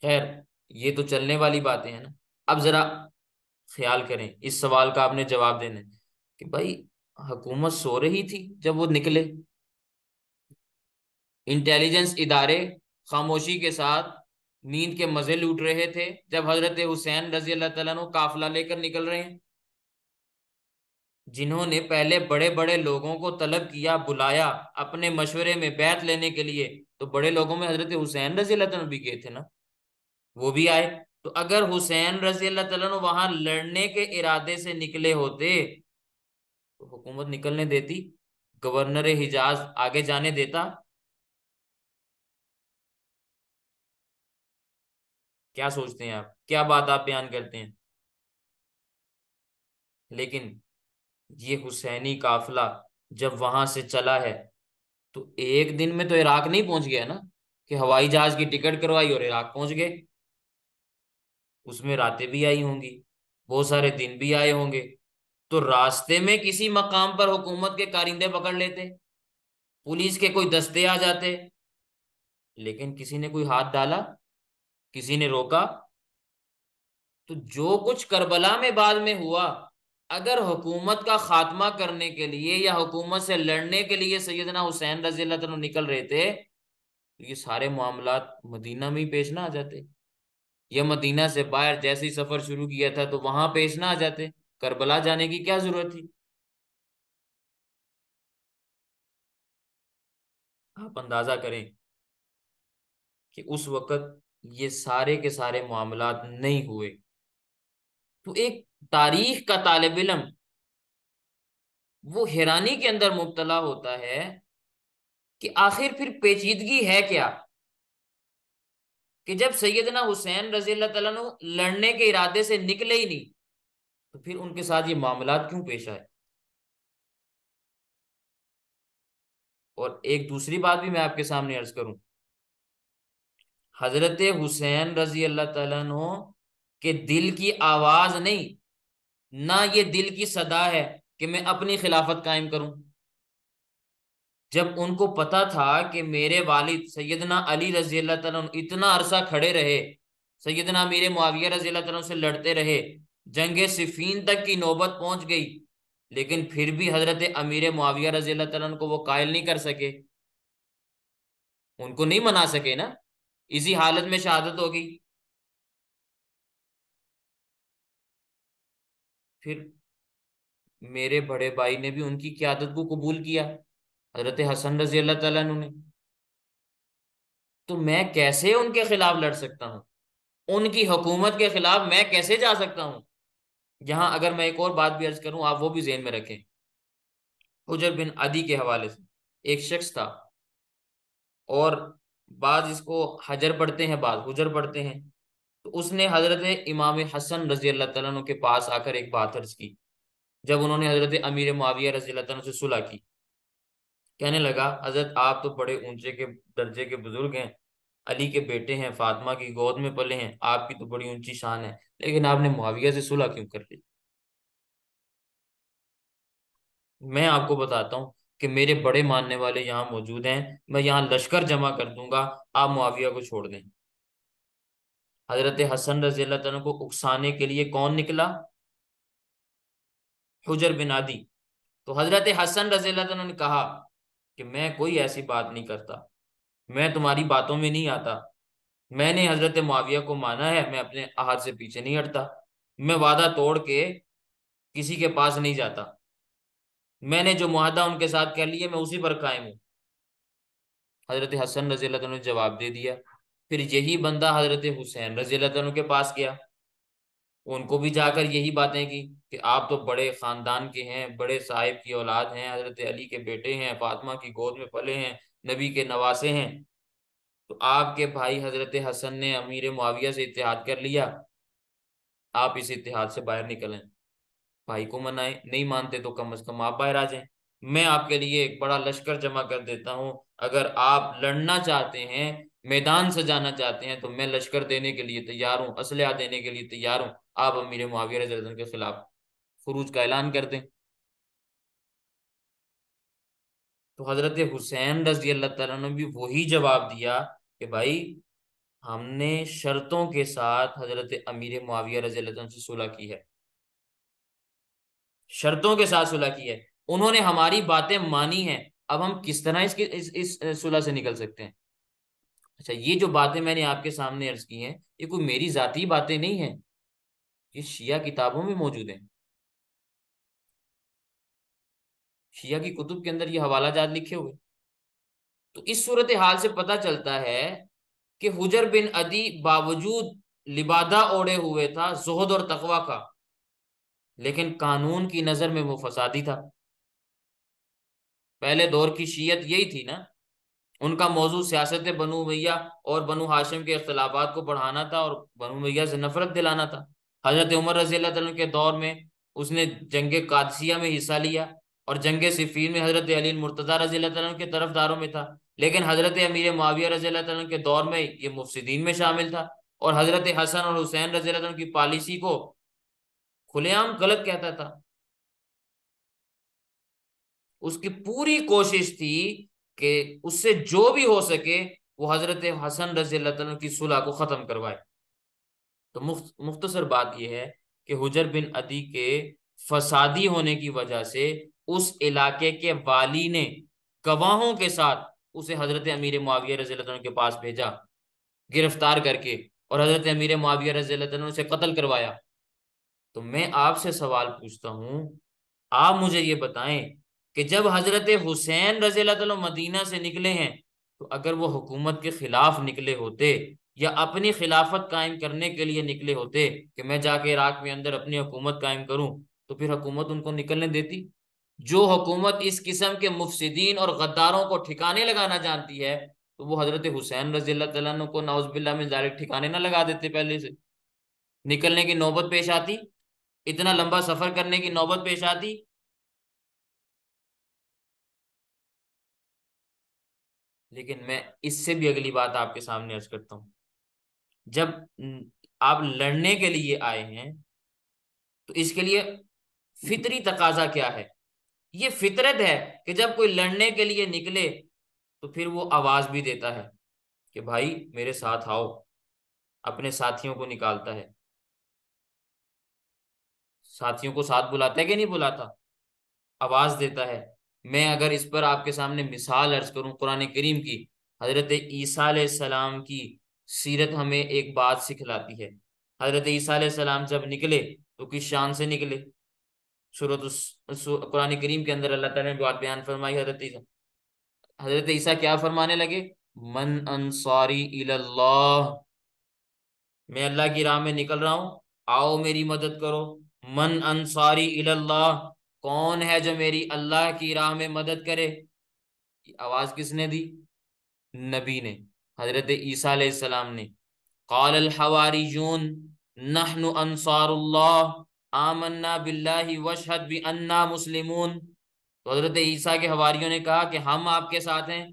S1: खैर, ये तो चलने वाली बातें हैं ना। अब जरा ख्याल करें, इस सवाल का आपने जवाब देना है कि भाई हुकूमत सो रही थी जब वो निकले, इंटेलिजेंस इदारे खामोशी के साथ नींद के मजे लूट रहे थे जब हजरत हुसैन रजी अल्लाह तआला अन्हु काफिला लेकर निकल रहे हैं, जिन्होंने पहले बड़े बड़े लोगों को तलब किया, बुलाया अपने मशवरे में बैत लेने के लिए, तो बड़े लोगों में हजरत हुसैन रजी अल्लाह तआला अन्हु भी गए थे ना, वो भी आए। तो अगर हुसैन रजी अल्लाह तआला अन्हु वहां लड़ने के इरादे से निकले होते तो हुकूमत निकलने देती, गवर्नर हिजाज आगे जाने देता? क्या सोचते हैं आप, क्या बात आप बयान करते हैं? लेकिन ये हुसैनी काफिला जब वहां से चला है तो एक दिन में तो इराक नहीं पहुंच गया ना, कि हवाई जहाज की टिकट करवाई और इराक पहुंच गए। उसमें रातें भी आई होंगी, बहुत सारे दिन भी आए होंगे। तो रास्ते में किसी मकाम पर हुकूमत के कारिंदे पकड़ लेते, पुलिस के कोई दस्ते आ जाते, लेकिन किसी ने कोई हाथ डाला, किसी ने रोका? तो जो कुछ करबला में बाद में हुआ, अगर हुकूमत का खात्मा करने के लिए या हुकूमत से लड़ने के लिए सैयदना हुसैन रजी अल्लाह तआला निकल रहे थे, तो ये सारे मामलात मदीना में ही पेश ना आ जाते, या मदीना से बाहर जैसे ही सफर शुरू किया था तो वहां पेश ना आ जाते? करबला जाने की क्या जरूरत थी? आप अंदाजा करें कि उस वक्त ये सारे के सारे मामलात नहीं हुए। तो एक तारीख का तालिब इल्म वो हैरानी के अंदर मुब्तला होता है कि आखिर फिर पेचीदगी है क्या, कि जब सैयदना हुसैन रजी अल्लाह तआला अन्हु लड़ने के इरादे से निकले ही नहीं, तो फिर उनके साथ ये मामलात क्यों पेश आए? और एक दूसरी बात भी मैं आपके सामने अर्ज करूं, हजरत हुसैन रजी अल्लाह तआला अन्हु के दिल की आवाज नहीं, ना ये दिल की सदा है कि मैं अपनी खिलाफत कायम करूं। जब उनको पता था कि मेरे वालिद सैयदना अली रजी अल्लाह तआला अन्हु इतना अरसा खड़े रहे, सैयदना मीर मुआविया रजी अल्लाह तआला अन्हु से लड़ते रहे, जंगे सिफीन तक की नौबत पहुंच गई, लेकिन फिर भी हजरत अमीर मुआविया रजी अल्लाह तआला अन्हु को वो कायल नहीं कर सके, उनको नहीं मना सके ना, इसी हालत में शहादत हो गई। फिर मेरे बड़े भाई ने भी उनकी क़यादत को कबूल किया, हजरत हसन रजी अल्लाह तआला अन्हु ने। तो मैं कैसे उनके खिलाफ लड़ सकता हूँ, उनकी हुकूमत के खिलाफ मैं कैसे जा सकता हूँ? यहां अगर मैं एक और बात भी अर्ज करूं, आप वो भी जेहन में रखें। हुजर बिन अदी के हवाले से एक शख्स था, और बाज इसको हजर पढ़ते हैं, बाज हुजर पढ़ते हैं। तो उसने हजरत इमाम हसन रजी अल्लाह तआला अन्हु के पास आकर एक बात अर्ज की, जब उन्होंने हजरत अमीर मुआविया रजी अल्लाह तआला अन्हु से सुलह की। कहने लगा, हजरत आप तो बड़े ऊंचे के दर्जे के बुजुर्ग हैं, अली के बेटे हैं, फातिमा की गोद में पले हैं, आपकी तो बड़ी ऊंची शान है, लेकिन आपने मुआविया से सुलह क्यों कर ली? मैं आपको बताता हूँ कि मेरे बड़े मानने वाले यहाँ मौजूद हैं, मैं यहाँ लश्कर जमा कर दूंगा, आप मुआविया को छोड़ दें। हजरत हसन रजी अल्लाह तआला को उकसाने के लिए कौन निकला? हुजर बिन आदी। तो हजरत हसन रजी अल्लाह तआला ने कहा कि मैं कोई ऐसी बात नहीं करता, मैं तुम्हारी बातों में नहीं आता, मैंने हजरत मुआविया को माना है, मैं अपने अहद से पीछे नहीं हटता, मैं वादा तोड़ के किसी के पास नहीं जाता। मैंने जो मुआहदा उनके साथ कर लिया मैं उसी पर कायम हूँ। हजरत हसन रजी अल्लाह तआला ने जवाब दे दिया। फिर यही बंदा हजरत हुसैन रजी अल्लाह तआला के पास गया, उनको भी जाकर यही बातें की कि आप तो बड़े खानदान के हैं, बड़े साहिब की औलाद हैं, हजरत अली के बेटे हैं, फातिमा की गोद में पले हैं, नबी के नवासे हैं। तो आपके भाई हजरत हसन ने अमीर मुआविया से इत्तेहाद कर लिया, आप इस इत्तेहाद से बाहर निकलें। भाई को मनाए, नहीं मानते तो कम से कम आप बाहर आ जाएं। मैं आपके लिए एक बड़ा लश्कर जमा कर देता हूँ, अगर आप लड़ना चाहते हैं, मैदान सजाना चाहते हैं, तो मैं लश्कर देने के लिए तैयार हूँ, असलहा देने के लिए तैयार हूँ। आप अमीर मुआविया रज़ी अल्लाह अन्हु के खिलाफ खुरूज का ऐलान कर दें। तो हजरत हुसैन रजी अल्लाह तआला ने भी वही जवाब दिया कि भाई हमने शर्तों के साथ हजरत अमीर मुआविया रजी अल्लाह अन्हु से सुलह की है, शर्तों के साथ सुलह की है, उन्होंने हमारी बातें मानी हैं। अब हम किस तरह इस सुलह से निकल सकते हैं? अच्छा, ये जो बातें मैंने आपके सामने अर्ज की हैं, ये कोई मेरी जाती बातें नहीं है, ये शिया किताबों में मौजूद हैं। शिया की कुतुब के अंदर ये हवाला जात लिखे हुए। तो इस सूरत हाल से पता चलता है कि हुजर बिन अदी बावजूद लिबादा ओढ़े हुए था जुहद और तकवा का, लेकिन कानून की नजर में वो फसादी था। पहले दौर की शीयत यही थी ना, उनका मौजू सियासत बनु उमैया और बनु हाशिम के इख्तलाफात को बढ़ाना था और बनु उमैया से नफरत दिलाना था। हजरत उमर रजी अल्लाह तआला के दौर में उसने जंग कादसिया में हिस्सा लिया और जंग सिफीन में हजरत अली मुर्तजा रजी अल्लाह तआला के तरफदारों में था। लेकिन हजरत अमीर मुआविया रजी अल्लाह तआला के दौर में ये मुफसिदीन में शामिल था और हजरत हसन और हुसैन रजी अल्लाह तआला की पॉलिसी को खुलेआम गलत कहता था। उसकी पूरी कोशिश थी कि उससे जो भी हो सके वो हजरत हसन रजी अल्लाह तआला की सुलह को खत्म करवाए। तो मुख्तसर बात यह है कि हुजर बिन अदी के फसादी होने की वजह से उस इलाके के वाली ने गवाहों के साथ उसे हजरत अमीर मुआविया रजी अल्लाह तआला के पास भेजा, गिरफ्तार करके, और हजरत अमीर मुआविया रजी अल्लाह तआला से कत्ल करवाया। तो मैं आपसे सवाल पूछता हूं, आप मुझे ये बताएं कि जब हजरत हुसैन रजी अल्लाह तआला मदीना से निकले हैं, तो अगर वो हुकूमत के खिलाफ निकले होते या अपनी खिलाफत कायम करने के लिए निकले होते कि मैं जाके इराक में अंदर अपनी हुकूमत कायम करूं, तो फिर हुकूमत उनको निकलने देती? जो हुकूमत इस किस्म के मुफसिदीन और गद्दारों को ठिकाने लगाना जानती है, तो वो हजरत हुसैन रजी अल्लाह तआला अन्हु को नाउजुबिल्लाह में डायरेक्ट ठिकाने ना लगा देते पहले से? निकलने की नौबत पेश आती, इतना लंबा सफर करने की नौबत पेश आती। लेकिन मैं इससे भी अगली बात आपके सामने अर्ज करता हूँ। जब आप लड़ने के लिए आए हैं, तो इसके लिए फितरी तकाजा क्या है? ये फितरत है कि जब कोई लड़ने के लिए निकले तो फिर वो आवाज भी देता है कि भाई मेरे साथ आओ, अपने साथियों को निकालता है, साथियों को साथ बुलाता है कि नहीं बुलाता, आवाज देता है। मैं अगर इस पर आपके सामने मिसाल अर्ज करूं कुरान करीम की, हजरत ईसा अलैहिस्सलाम की सीरत हमें एक बात सिखलाती है। हजरत ईसा अलैहिस्सलाम जब निकले तो किस शान से निकले? कुरान करीम के अंदर अल्लाह ताला ने बात बयान फरमाई, हजरत ईसा क्या फरमाने लगे? मन अंसारी इलल्लाह, मैं अल्लाह की राह में निकल रहा हूं, आओ मेरी मदद करो। मन अंसारी इलल्लाह, कौन है जो मेरी अल्लाह की राह में मदद करे? ये आवाज किसने दी? नबी ने, हजरत ईसा अलैहिस्सलाम ने। क़ाल अल हवारियून नहनु अंसारुल्लाह आमन्ना बिल्लाहि वशहद बि अन्ना मुस्लिमून। तो हजरत ईसा के हवारियों ने कहा कि हम आपके साथ हैं।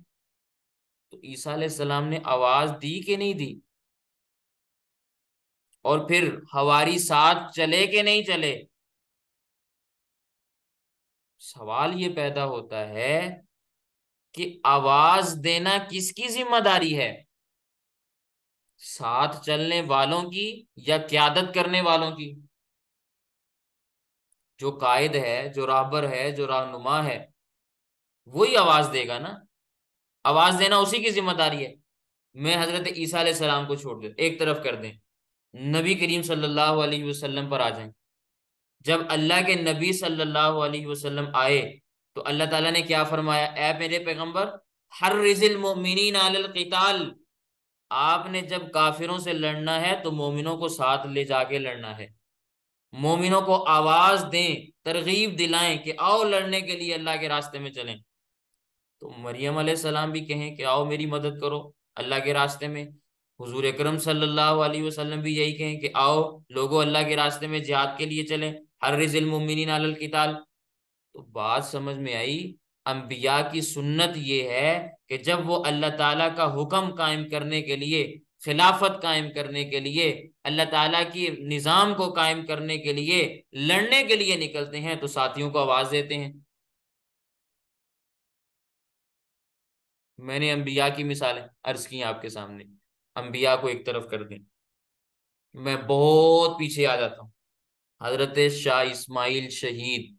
S1: तो ईसा अलैहिस्सलाम ने आवाज दी कि नहीं दी? और फिर हवारी साथ चले कि नहीं चले? सवाल ये पैदा होता है कि आवाज देना किसकी जिम्मेदारी है, साथ चलने वालों की या क्यादत करने वालों की? जो कायद है, जो राहबर है, जो रहनुमा है, वही आवाज देगा ना। आवाज देना उसी की जिम्मेदारी है। मैं हजरत ईसा अलैहि सलाम को छोड़ दे, एक तरफ कर दें, नबी करीम सल्लल्लाहु अलैहि वसल्लम पर आ जाएं। जब अल्लाह के नबी सल्लल्लाहु अलैहि वसल्लम आए तो अल्लाह ताला ने क्या फरमाया, ए मेरे पैगंबर, हर्रिजिल मोमिनीन अलल क़िताल, आपने जब काफिरों से लड़ना है तो मोमिनों को साथ ले जाके लड़ना है। मोमिनों को आवाज दें, तरगीब दिलाएं कि आओ लड़ने के लिए अल्लाह के रास्ते में चलें। तो मरियम अलैहिस्सलाम भी कहें कि आओ मेरी मदद करो अल्लाह के रास्ते में। हुजूर अकरम सल्लल्लाहु अलैहि वसल्लम भी यही कहें कि आओ लोगों अल्लाह के रास्ते में जिहाद के लिए चलें, हर्रिजिल मोमिनीन अलल क़िताल। तो बात समझ में आई। अंबिया की सुन्नत ये है कि जब वो अल्लाह ताला का हुक्म कायम करने के लिए, खिलाफत कायम करने के लिए, अल्लाह ताला की निजाम को कायम करने के लिए, लड़ने के लिए निकलते हैं तो साथियों को आवाज देते हैं। मैंने अंबिया की मिसालें अर्ज की आपके सामने। अंबिया को एक तरफ कर दें, मैं बहुत पीछे आ जाता हूँ। हजरत शाह इस्माइल शहीद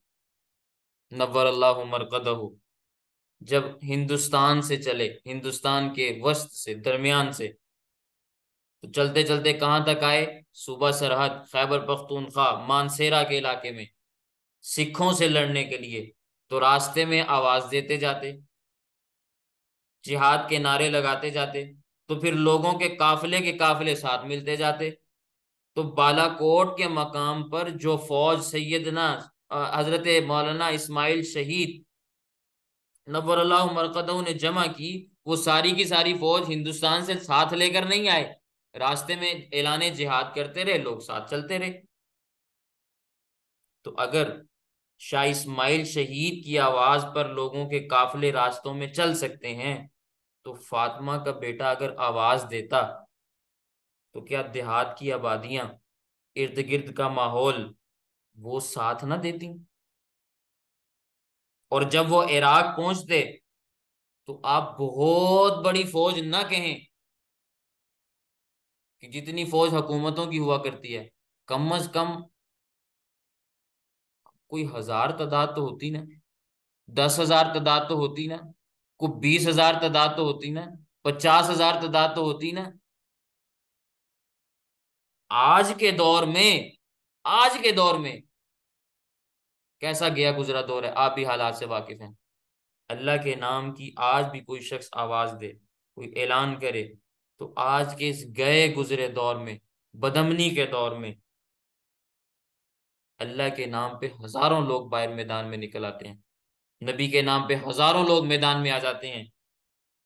S1: नव्वर अल्लाहु मरकदहू जब हिंदुस्तान से चले, हिंदुस्तान के वस्त से, दरमियान से, तो चलते चलते कहां तक आए, सूबा सरहद खैबर पख्तूनख्वा मानसेरा के इलाके में, सिखों से लड़ने के लिए। तो रास्ते में आवाज देते जाते, जिहाद के नारे लगाते जाते, तो फिर लोगों के काफिले साथ मिलते जाते। तो बालाकोट के मकाम पर जो फौज सैयदना हजरत मौलाना इस्माइल शहीद नव्वरल्लाहु मरकदहू ने जमा की, वो सारी की सारी फौज हिंदुस्तान से साथ लेकर नहीं आए। रास्ते में ऐलाने जिहाद करते रहे, लोग साथ चलते रहे। तो अगर शाह इस्माइल शहीद की आवाज पर लोगों के काफिले रास्तों में चल सकते हैं, तो फातिमा का बेटा अगर आवाज देता तो क्या देहात की आबादियां, इर्द गिर्द का माहौल, वो साथ ना देती? और जब वो इराक पहुंचते तो आप बहुत बड़ी फौज ना कहें कि जितनी फौज हुकूमतों की हुआ करती है, कम अज कम कोई 1,000 तादाद तो होती ना, 10,000 तादाद तो होती ना, कोई 20,000 तादाद तो होती ना, 50,000 तादाद तो होती ना। आज के दौर में, आज के दौर में कैसा गया गुजरा दौर है, आप भी हालात से वाकिफ हैं। अल्लाह के नाम की आज भी कोई शख्स आवाज दे, कोई ऐलान करे, तो आज के इस गए गुजरे दौर में, बदमनी के दौर में, अल्लाह के नाम पे हजारों लोग बाहर मैदान में निकल आते हैं। नबी के नाम पे हजारों लोग मैदान में आ जाते हैं।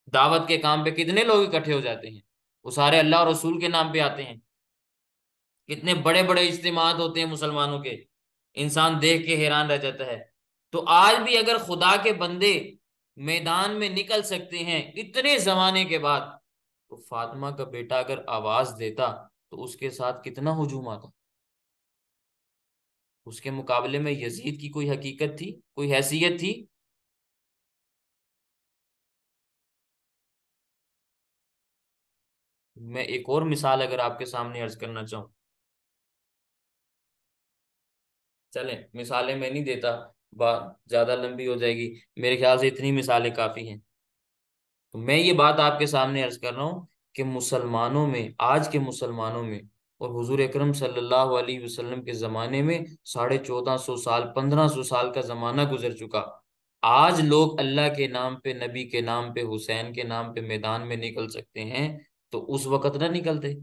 S1: दावत के काम पे कितने लोग इकट्ठे हो जाते हैं, वो सारे अल्लाह और रसूल के नाम पे आते हैं। कितने बड़े बड़े इज्तिमात होते हैं मुसलमानों के, इंसान देख के हैरान रह जाता है। तो आज भी अगर खुदा के बंदे मैदान में निकल सकते हैं इतने जमाने के बाद, तो फातिमा का बेटा अगर आवाज देता तो उसके साथ कितना हुजूम आता। उसके मुकाबले में यजीद की कोई हकीकत थी, कोई हैसियत थी? मैं एक और मिसाल अगर आपके सामने अर्ज करना चाहूँ, चलें मिसालें मैं नहीं देता, बात ज्यादा लंबी हो जाएगी। मेरे ख्याल से इतनी मिसालें काफी हैं। तो मैं ये बात आपके सामने अर्ज कर रहा हूँ कि मुसलमानों में, आज के मुसलमानों में, और हुजूर अकरम सल्लल्लाहु अलैहि वसल्लम के जमाने में 1450 साल, 1500 साल का जमाना गुजर चुका। आज लोग अल्लाह के नाम पे, नबी के नाम पे, हुसैन के नाम पे मैदान में निकल सकते हैं, तो उस वक़्त ना निकलते?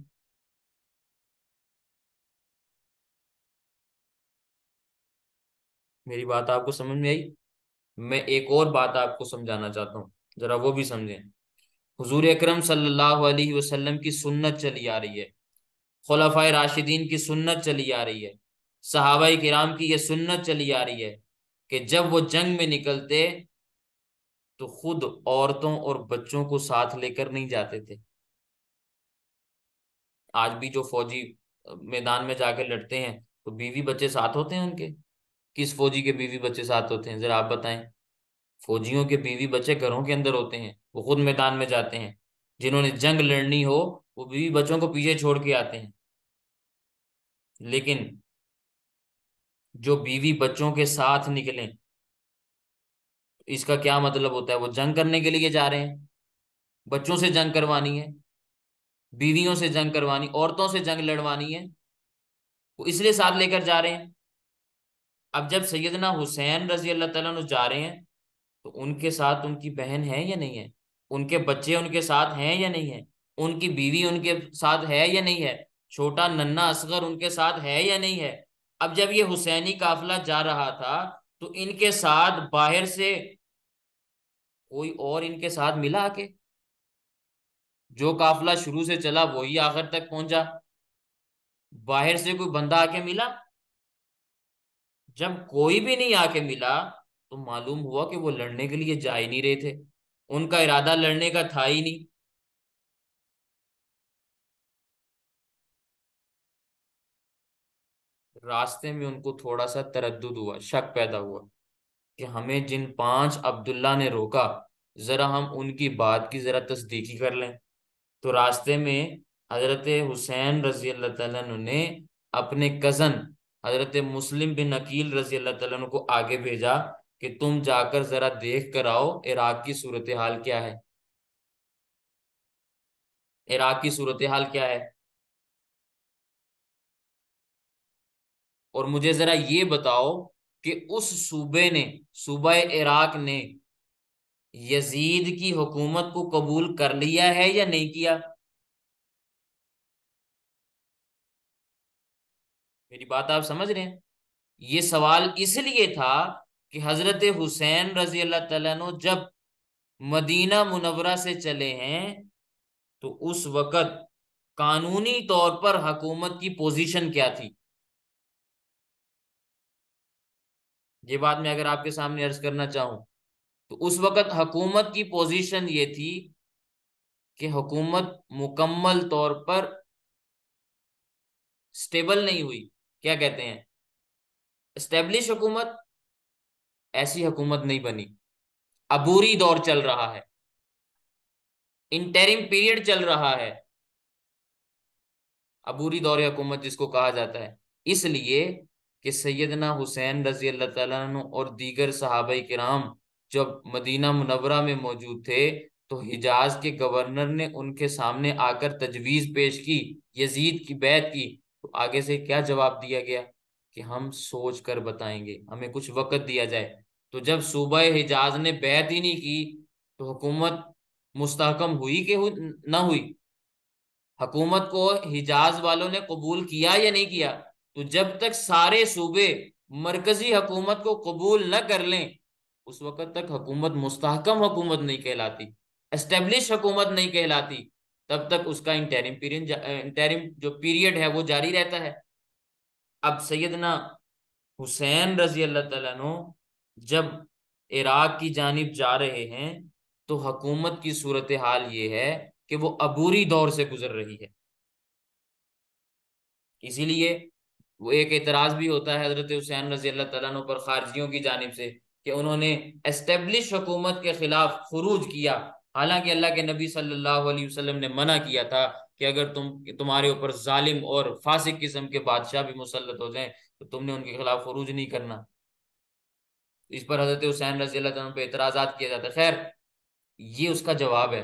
S1: मेरी बात आपको समझ में आई? मैं एक और बात आपको समझाना चाहता हूँ, जरा वो भी समझें। हुजूर अकरम सल्लल्लाहु अलैहि वसल्लम की सुन्नत चली आ रही है, खुलफाए राशिदीन की सुन्नत चली आ रही है, सहाबाई किराम की ये सुन्नत चली आ रही है कि जब वो जंग में निकलते तो खुद औरतों और बच्चों को साथ लेकर नहीं जाते थे। आज भी जो फौजी मैदान में जाके लड़ते हैं, तो बीवी बच्चे साथ होते हैं उनके? किस फौजी के बीवी बच्चे साथ होते हैं, जरा आप बताएं। फौजियों के बीवी बच्चे घरों के अंदर होते हैं, वो खुद मैदान में जाते हैं। जिन्होंने जंग लड़नी हो, वो बीवी बच्चों को पीछे छोड़ के आते हैं। लेकिन जो बीवी बच्चों के साथ निकलें, इसका क्या मतलब होता है? वो जंग करने के लिए जा रहे हैं, बच्चों से जंग करवानी है, बीवियों से जंग करवानी, औरतों से जंग लड़वानी है, वो इसलिए साथ लेकर जा रहे हैं। अब जब सैयदना हुसैन रजी अल्लाह तआला अन्हु जा रहे हैं, तो उनके साथ उनकी बहन है या नहीं है? उनके बच्चे उनके साथ हैं या नहीं है? उनकी बीवी उनके साथ है या नहीं है? छोटा नन्हा असगर उनके साथ है या नहीं है? अब जब ये हुसैनी काफिला जा रहा था तो इनके साथ बाहर से कोई और इनके साथ मिला आके? जो काफिला शुरू से चला वही आखिर तक पहुंचा। बाहर से कोई बंदा आके मिला? जब कोई भी नहीं आके मिला तो मालूम हुआ कि वो लड़ने के लिए जा ही नहीं रहे थे। उनका इरादा लड़ने का था ही नहीं। रास्ते में उनको थोड़ा सा तरद्दुद हुआ, शक पैदा हुआ कि हमें जिन 5 अब्दुल्ला ने रोका, जरा हम उनकी बात की जरा तस्दीकी कर लें। तो रास्ते में हजरत हुसैन रजी अल्लाह तआला अन्हु ने अपने कजन हजरत मुस्लिम बिन अकील रजी अल्लाह तआला अन्हु को आगे भेजा कि तुम जाकर जरा देख कर आओ इराक की सूरत हाल क्या है। इराक की सूरत हाल क्या है, और मुझे जरा ये बताओ कि उस सूबे ने, सूबा इराक ने यजीद की हुकूमत को कबूल कर लिया है या नहीं किया? मेरी बात आप समझ रहे हैं? ये सवाल इसलिए था कि हजरत हुसैन रजी अल्लाह तआला अन्हु जब मदीना मुनव्वरा से चले हैं तो उस वक्त कानूनी तौर पर हुकूमत की पोजीशन क्या थी? ये बात मैं अगर आपके सामने अर्ज करना चाहूं तो उस वक्त हुकूमत की पोजीशन ये थी कि हुकूमत मुकम्मल तौर पर स्टेबल नहीं हुई। क्या कहते हैं, एस्टेब्लिश हुकूमत, ऐसी हुकूमत नहीं बनी। अबूरी दौर चल रहा है, इंटरिम पीरियड चल रहा है, अबूरी दौर हुकूमत जिसको कहा जाता है। इसलिए कि सैयदना हुसैन रजी अल्लाह तआला अन्हु और दीगर सहाबाई किराम जब मदीना मुनव्वरा में मौजूद थे तो हिजाज के गवर्नर ने उनके सामने आकर तजवीज पेश की, यजीद की बैत की। तो आगे से क्या जवाब दिया गया कि हम सोच कर बताएंगे, हमें कुछ वक्त दिया जाए। तो जब सूबा हिजाज ने बैत ही नहीं की तो हुकूमत मुस्तहकम हुई कि ना हुई? हुकूमत को हिजाज वालों ने कबूल किया या नहीं किया? तो जब तक सारे सूबे मरकजी हुकूमत को कबूल न कर लें उस वक्त तक हुकूमत मुस्तहकम हुकूमत नहीं कहलाती, एस्टेब्लिश हुकूमत नहीं कहलाती। तब तक उसका इंटरिम जो पीरियड है वो जारी रहता है। अब सैयदना हुसैन रजी अल्लाह तआला अन्हु जब इराक की जानिब जा रहे हैं तो हुकूमत की सूरत हाल ये है कि वो अबूरी दौर से गुजर रही है। इसीलिए वो एक एतराज भी होता है हजरत हुसैन रजी अल्लाह तआला अन्हु पर खारजियों की जानिब से कि उन्होंने एस्टेब्लिश हुकूमत के खिलाफ खुरूज किया। हालांकि अल्लाह के नबी सल्लल्लाहु अलैहि वसल्लम ने मना किया था कि अगर तुम्हारे ऊपर जालिम और फासिक किस्म के बादशाह भी मुसल्लत हो जाएं तो तुमने उनके खिलाफ खुरूज नहीं करना। इस पर हजरत हुसैन रजी अल्लाह तआला अन्हु पे एतराजात किया जाता है। खैर, ये उसका जवाब है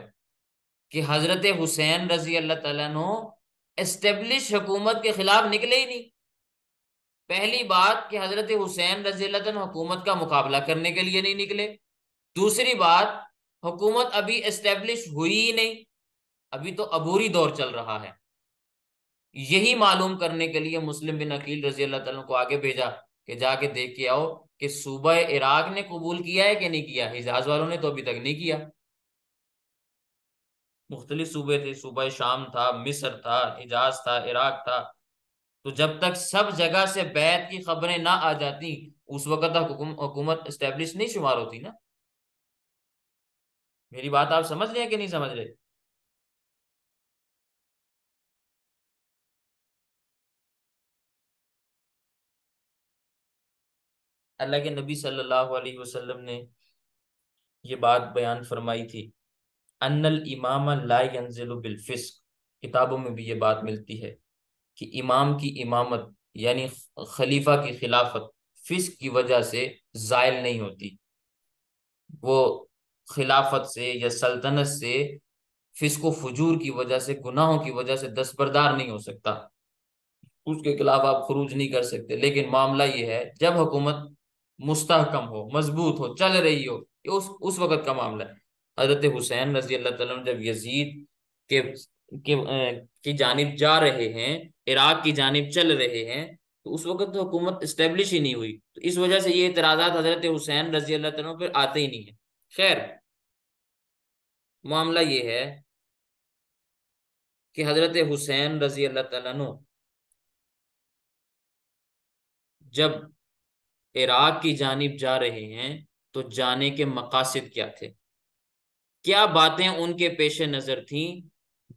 S1: कि हजरत हुसैन रजी अल्लाह तआला अन्हु एस्टेब्लिश हुकूमत के खिलाफ निकले ही नहीं। पहली बात कि हजरत हुसैन रजी अल्लाह तआला अन्हु हुकूमत का मुकाबला करने के लिए नहीं निकले। दूसरी बात, हुकूमत अभी एस्टेब्लिश हुई ही नहीं, अभी तो अबूरी दौर चल रहा है। यही मालूम करने के लिए मुस्लिम बिन अकील रजी अल्लाह तआला अन्हु को आगे भेजा कि जाके देख के आओ कि सूबा इराक ने कबूल किया है कि नहीं किया। हिजाज वालों ने तो अभी तक नहीं किया। मुख्तलिफ सूबे थे, सूबा शाम था, मिस्र था, हिजाज था, इराक था। तो जब तक सब जगह से बैत की खबरें ना आ जाती उस वक्त तक हुकूमत एस्टेब्लिश नहीं शुमार होती ना। मेरी बात आप समझ रहे हैं कि नहीं समझ रहे? अल्लाह के नबी सल्लल्लाहु अलैहि वसल्लम ने ये बात बयान फरमाई थी, अन्नल इमाम ला यंजिलु बिल फिस्क। किताबों में भी ये बात मिलती है कि इमाम की इमामत यानी खलीफा की खिलाफत फिस्क की वजह से जायल नहीं होती। वो खिलाफत से या सल्तनत से फिस्को फुजूर की वजह से, गुनाहों की वजह से दस्तबरदार नहीं हो सकता, उसके खिलाफ आप खरूज नहीं कर सकते। लेकिन मामला ये है जब हुकूमत मुस्तहकम हो, मजबूत हो, चल रही हो, ये उस वक्त का मामला है। हजरत हुसैन रजी अल्लाह तआला अन्हु जब यजीद की जानिब जा रहे हैं, इराक की जानिब चल रहे हैं, तो उस वक्त तो हुकूमत इस्टेब्लिश ही नहीं हुई, तो इस वजह से ये इतराजात हजरत हुसैन रजी अल्लाह तआला अन्हु पर आते ही नहीं है। खैर, मामला ये है कि हजरत हुसैन रजी अल्लाह तआला अन्हु जब इराक की जानिब जा रहे हैं, तो जाने के मकासद क्या थे, क्या बातें उनके पेश नजर थीं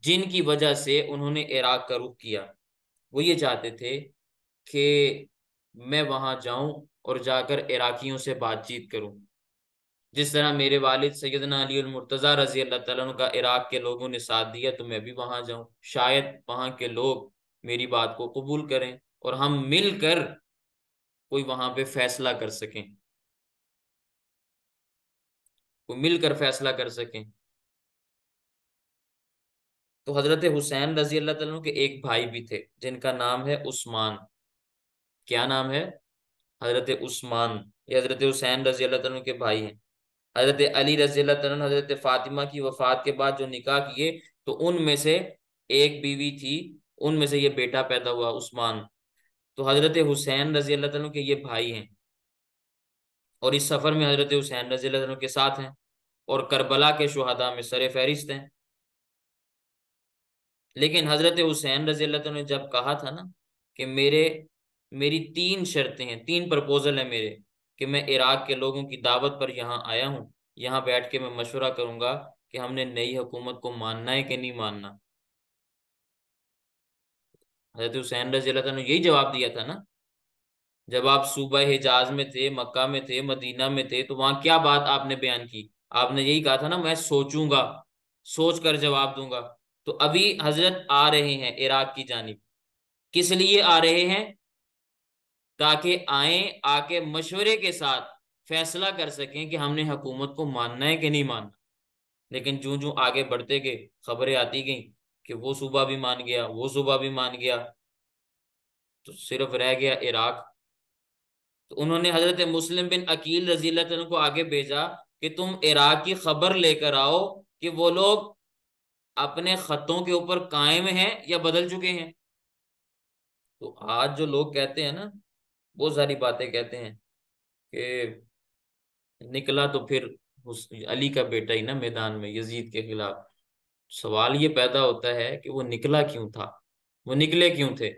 S1: जिनकी वजह से उन्होंने इराक का रुख किया। वो ये चाहते थे कि मैं वहां जाऊं और जाकर इराकियों से बातचीत करूं, जिस तरह मेरे वालिद सैयदना अली अल मुर्तजा रजी अल्लाह तआला अन्हु का इराक के लोगों ने साथ दिया, तो मैं भी वहां जाऊं, शायद वहां के लोग मेरी बात को कबूल करें और हम मिलकर कोई वहां पे फैसला कर सकें, कोई मिलकर फैसला कर सकें। तो हजरत हुसैन रजी अल्लाह तआला अन्हु के एक भाई भी थे जिनका नाम है उस्मान। क्या नाम है? हजरत उस्मान। ये हजरत हुसैन रजी अल्लाह तआला अन्हु के भाई हैं। हजरत अली रजी अल्लाह तआला अन्हु हजरत फातिमा की वफात के बाद जो निकाह किए, तो उनमें से एक बीवी थी, उनमें से ये बेटा पैदा हुआ उस्मान। तो हजरत हुसैन रजी अल्लाह तआला अन्हु के ये भाई हैं, और इस सफर में हजरत हुसैन रजी अल्लाह तआला अन्हु के साथ हैं, और करबला के शुहदा में सरे फहरिस्त हैं। लेकिन हजरत हुसैन रजी अल्लाह तआला ने जब कहा था ना कि मेरी तीन शर्तें हैं, तीन प्रपोजल है मेरे, कि मैं इराक के लोगों की दावत पर यहाँ आया हूँ, यहाँ बैठ के मैं मशवरा करूंगा कि हमने नई हुकूमत को मानना है कि नहीं मानना। हजरत हुसैन रजी अल्लाह तआला ने यही जवाब दिया था ना, जब आप सूबा हिजाज में थे, मक्का में थे, मदीना में थे, तो वहां क्या बात आपने बयान की? आपने यही कहा था ना, मैं सोचूंगा, सोच कर जवाब दूंगा। तो अभी हजरत आ रहे हैं इराक की जानिब, किस लिए आ रहे हैं? ताकि आए, आके मशवरे के साथ फैसला कर सकें कि हमने हुकूमत को मानना है कि नहीं मानना। लेकिन जूं जूं आगे बढ़ते गए, खबरें आती गई कि वो सूबा भी मान गया, वो सूबा भी मान गया, तो सिर्फ रह गया इराक। तो उन्होंने हजरत मुस्लिम बिन अकील रजी अल्लाह तआला को आगे भेजा कि तुम इराक की खबर लेकर आओ कि वो लोग अपने खतों के ऊपर कायम हैं या बदल चुके हैं। तो आज जो लोग कहते हैं ना, बहुत सारी बातें कहते हैं कि निकला तो फिर उस अली का बेटा ही ना मैदान में यजीद के खिलाफ। सवाल ये पैदा होता है कि वो निकला क्यों था, वो निकले क्यों थे,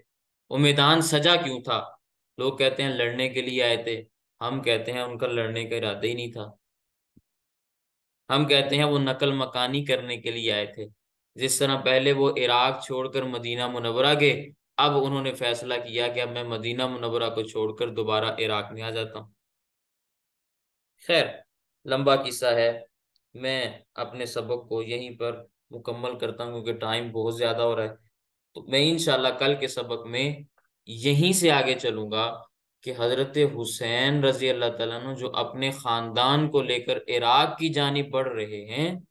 S1: वो मैदान सजा क्यों था? लोग कहते हैं लड़ने के लिए आए थे, हम कहते हैं उनका लड़ने का इरादा ही नहीं था। हम कहते हैं वो नकल मकानी करने के लिए आए थे। जिस तरह पहले वो इराक छोड़कर मदीना मुनव्वरा गए, अब उन्होंने फैसला किया कि अब मैं मदीना मुनव्वरा को छोड़कर दोबारा इराक में आ जाता हूँ। खैर, लंबा किस्सा है। मैं अपने सबक को यहीं पर मुकम्मल करता हूँ क्योंकि टाइम बहुत ज्यादा हो रहा है। तो मैं इंशाल्लाह कल के सबक में यहीं से आगे चलूंगा कि हजरत हुसैन रजी अल्लाह तआला अन्हु जो अपने खानदान को लेकर इराक की जानिब बढ़ रहे हैं,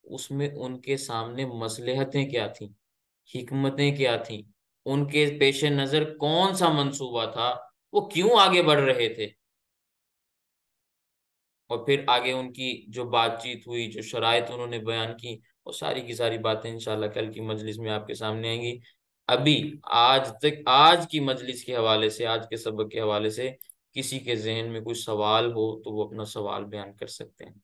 S1: उसमें उनके सामने मसलहतें क्या थी, हिकमतें क्या थी, उनके पेश नजर कौन सा मंसूबा था, वो क्यों आगे बढ़ रहे थे। और फिर आगे उनकी जो बातचीत हुई, जो शराइत उन्होंने बयान की, वो सारी की सारी बातें इंशाल्लाह कल की मजलिस में आपके सामने आएंगी। अभी आज तक आज की मजलिस के हवाले से, आज के सबक के हवाले से किसी के जहन में कोई सवाल हो तो वो अपना सवाल बयान कर सकते हैं।